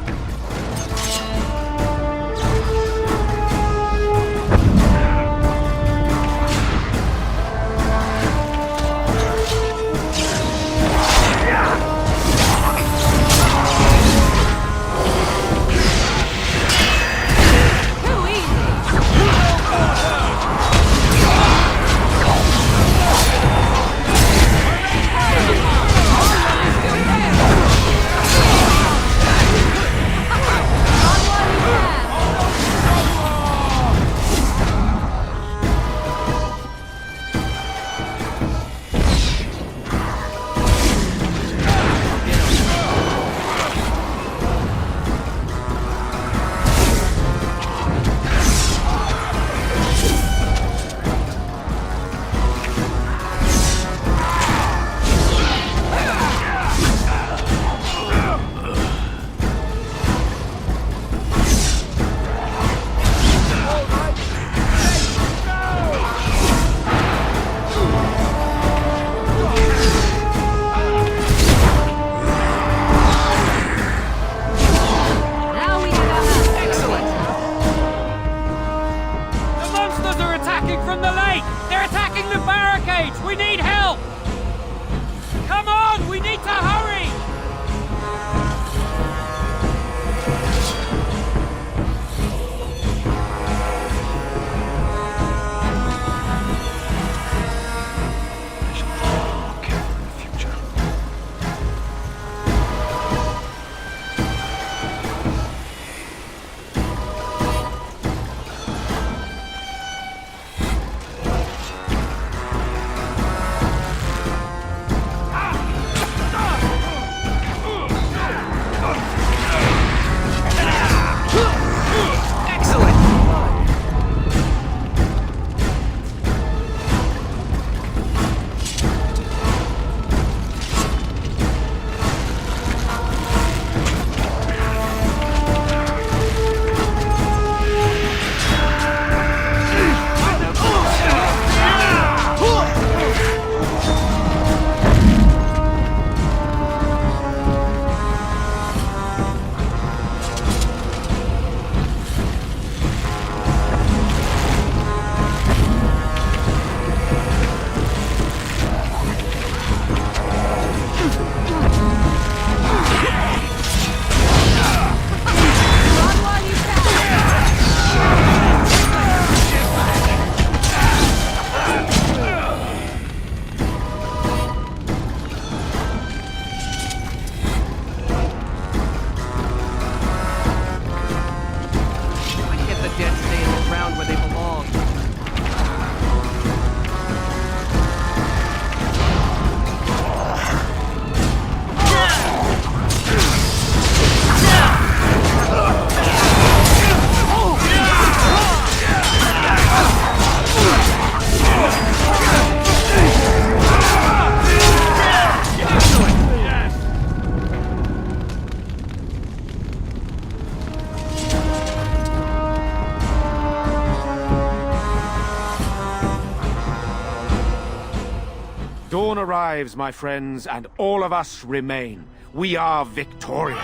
Dawn arrives, my friends, and all of us remain. We are victorious.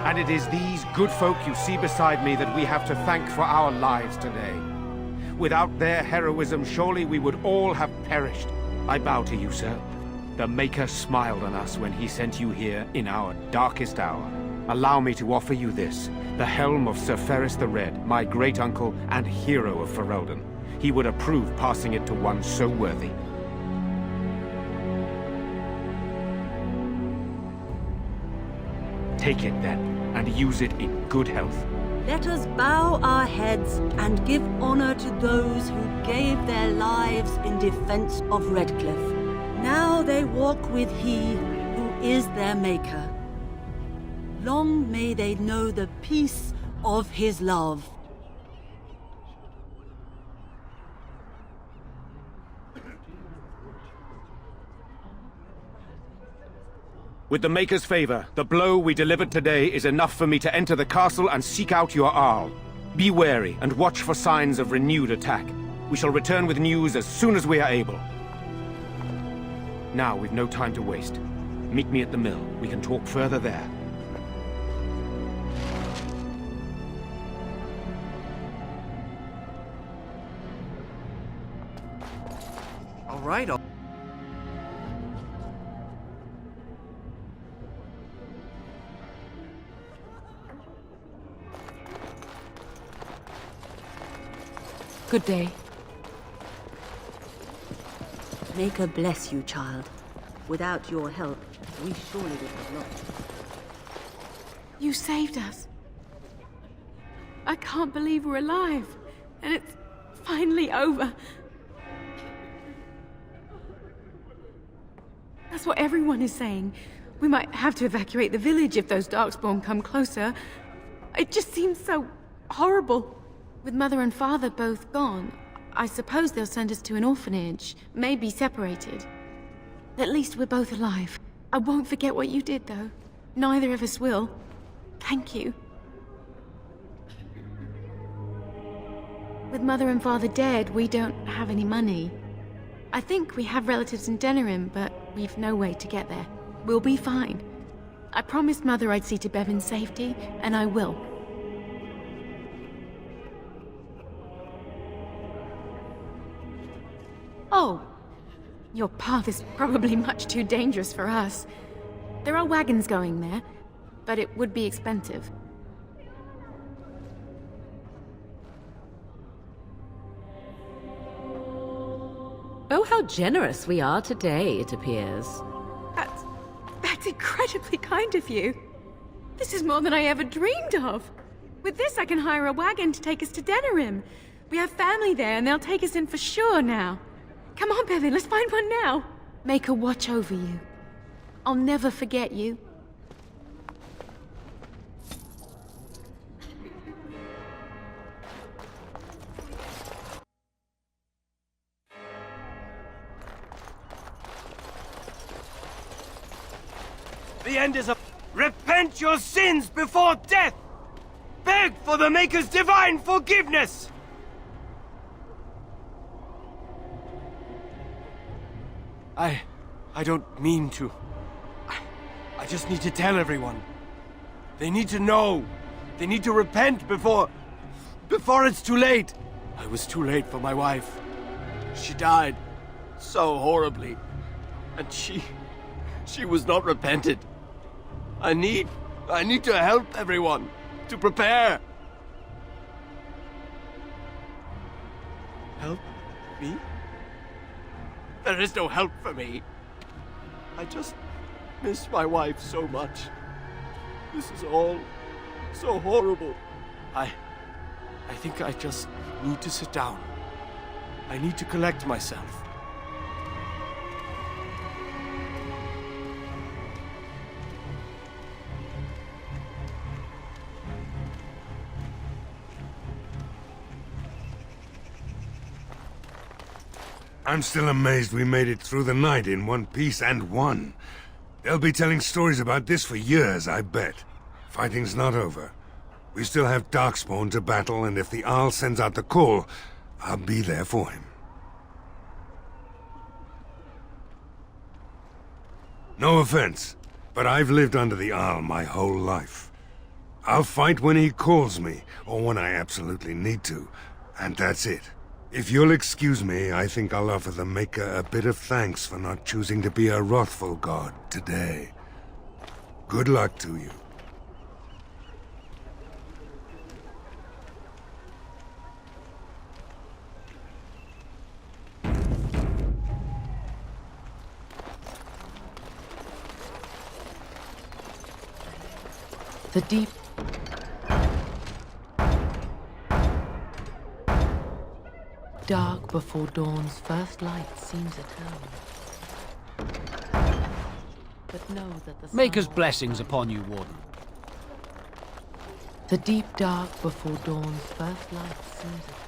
And it is these good folk you see beside me that we have to thank for our lives today. Without their heroism, surely we would all have perished. I bow to you, sir. The Maker smiled on us when he sent you here in our darkest hour. Allow me to offer you this, the helm of Sir Ferris the Red, my great-uncle and hero of Ferelden. He would approve passing it to one so worthy. Take it, then, and use it in good health. Let us bow our heads and give honor to those who gave their lives in defense of Redcliffe. Now they walk with he who is their maker. Long may they know the peace of his love. With the Maker's favor, the blow we delivered today is enough for me to enter the castle and seek out your Arl. Be wary and watch for signs of renewed attack. We shall return with news as soon as we are able. Now, we've no time to waste. Meet me at the mill. We can talk further there. All right, Good day. Maker bless you, child. Without your help, we surely would have lost. You saved us. I can't believe we're alive. And it's finally over. That's what everyone is saying. We might have to evacuate the village if those Darkspawn come closer. It just seems so horrible. With Mother and Father both gone, I suppose they'll send us to an orphanage, maybe separated. At least we're both alive. I won't forget what you did, though. Neither of us will. Thank you. With Mother and Father dead, we don't have any money. I think we have relatives in Denerim, but we've no way to get there. We'll be fine. I promised Mother I'd see to Bevan's safety, and I will. Oh, your path is probably much too dangerous for us. There are wagons going there, but it would be expensive. Oh, how generous we are today, it appears. That's incredibly kind of you. This is more than I ever dreamed of. With this, I can hire a wagon to take us to Denerim. We have family there, and they'll take us in for sure now. Come on, Bevan, let's find one now. Make her watch over you. I'll never forget you. The end is up. Repent your sins before death! Beg for the Maker's divine forgiveness! I don't mean to. I just need to tell everyone. They need to know. They need to repent before it's too late. I was too late for my wife. She died so horribly. And she was not repented. I need to help everyone, to prepare. Help me? There is no help for me. I just miss my wife so much. This is all so horrible. I think I just need to sit down. I need to collect myself. I'm still amazed we made it through the night in one piece and won. They'll be telling stories about this for years, I bet. Fighting's not over. We still have Darkspawn to battle, and if the Arl sends out the call, I'll be there for him. No offense, but I've lived under the Arl my whole life. I'll fight when he calls me, or when I absolutely need to, and that's it. If you'll excuse me, I think I'll offer the Maker a bit of thanks for not choosing to be a wrathful god today. Good luck to you. The deep... Dark before dawn's first light seems eternal. But know that the Maker's blessings upon you, Warden. The deep dark before dawn's first light seems eternal.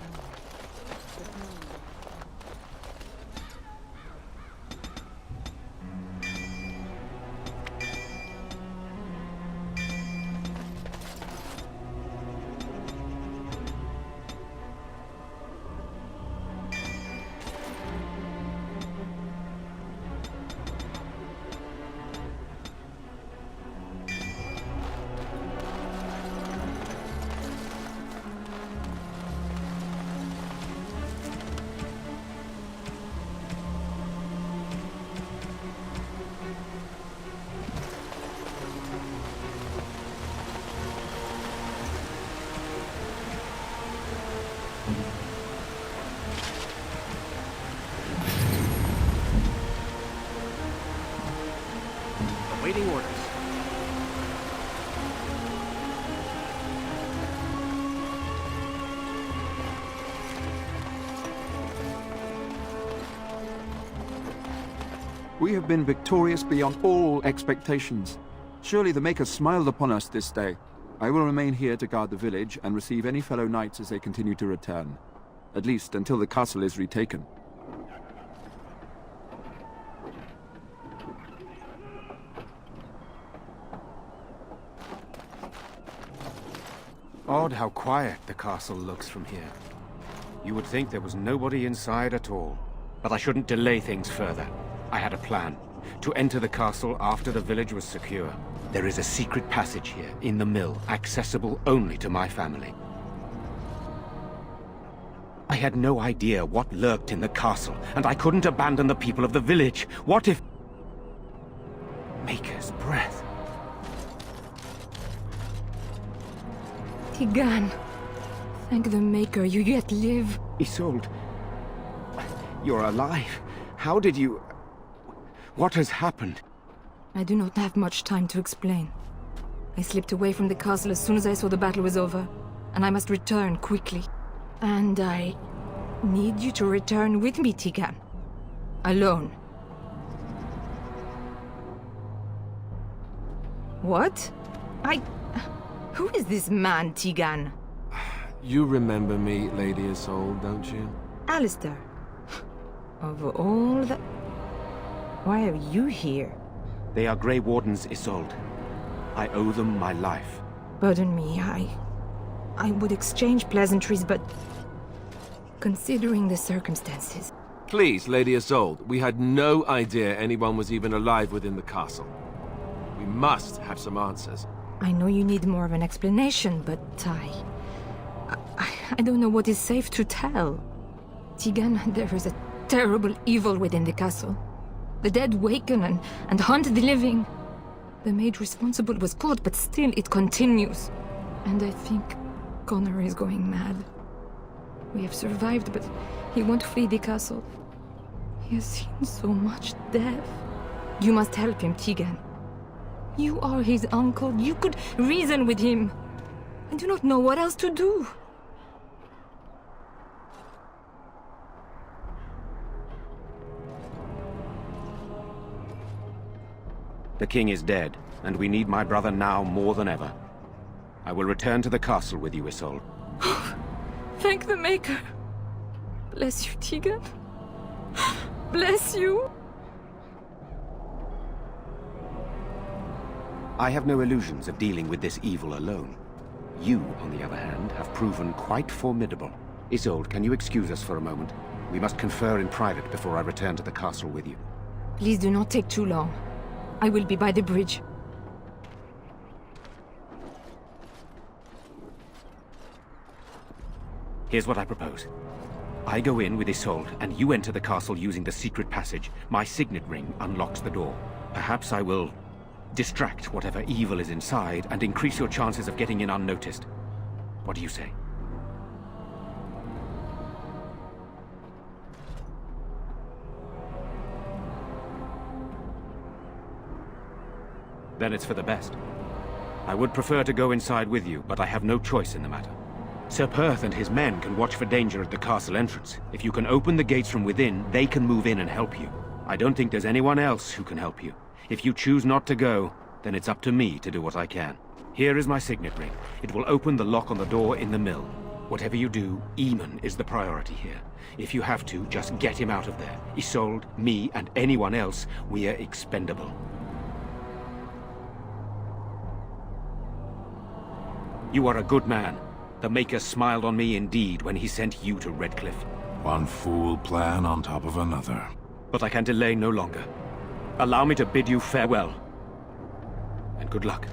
Awaiting orders. We have been victorious beyond all expectations. Surely the Maker smiled upon us this day. I will remain here to guard the village and receive any fellow knights as they continue to return. At least until the castle is retaken. Odd how quiet the castle looks from here. You would think there was nobody inside at all. But I shouldn't delay things further. I had a plan. To enter the castle after the village was secure. There is a secret passage here, in the mill, accessible only to my family. I had no idea what lurked in the castle, and I couldn't abandon the people of the village. What if... Maker's breath. Tigan, thank the Maker you yet live. Isolde, you're alive. How did you... What has happened? I do not have much time to explain. I slipped away from the castle as soon as I saw the battle was over, and I must return quickly. And I need you to return with me, Tigan. Alone. What? Who is this man, Tigan? You remember me, Lady Isolde, don't you? Alistair. Of all the... Why are you here? They are Grey Wardens, Isolde. I owe them my life. Pardon me, I would exchange pleasantries, but... Considering the circumstances... Please, Lady Isolde, we had no idea anyone was even alive within the castle. We must have some answers. I know you need more of an explanation, but I don't know what is safe to tell. Tigan, there is a terrible evil within the castle. The dead waken and haunt the living. The maid responsible was caught, but still it continues. And I think Connor is going mad. We have survived, but he won't flee the castle. He has seen so much death. You must help him, Tigan. You are his uncle. You could reason with him. I do not know what else to do. The king is dead, and we need my brother now more than ever. I will return to the castle with you, Isolde. Thank the Maker. Bless you, Tigan. Bless you. I have no illusions of dealing with this evil alone. You, on the other hand, have proven quite formidable. Isolde, can you excuse us for a moment? We must confer in private before I return to the castle with you. Please do not take too long. I will be by the bridge. Here's what I propose. I go in with Isolde, and you enter the castle using the secret passage. My signet ring unlocks the door. Perhaps I will distract whatever evil is inside and increase your chances of getting in unnoticed. What do you say? Then it's for the best. I would prefer to go inside with you, but I have no choice in the matter. Sir Perth and his men can watch for danger at the castle entrance. If you can open the gates from within, they can move in and help you. I don't think there's anyone else who can help you. If you choose not to go, then it's up to me to do what I can. Here is my signet ring. It will open the lock on the door in the mill. Whatever you do, Eamon is the priority here. If you have to, just get him out of there. Isolde, me, and anyone else, we are expendable. You are a good man. The Maker smiled on me indeed when he sent you to Redcliffe. One fool plan on top of another. But I can delay no longer. Allow me to bid you farewell. And good luck.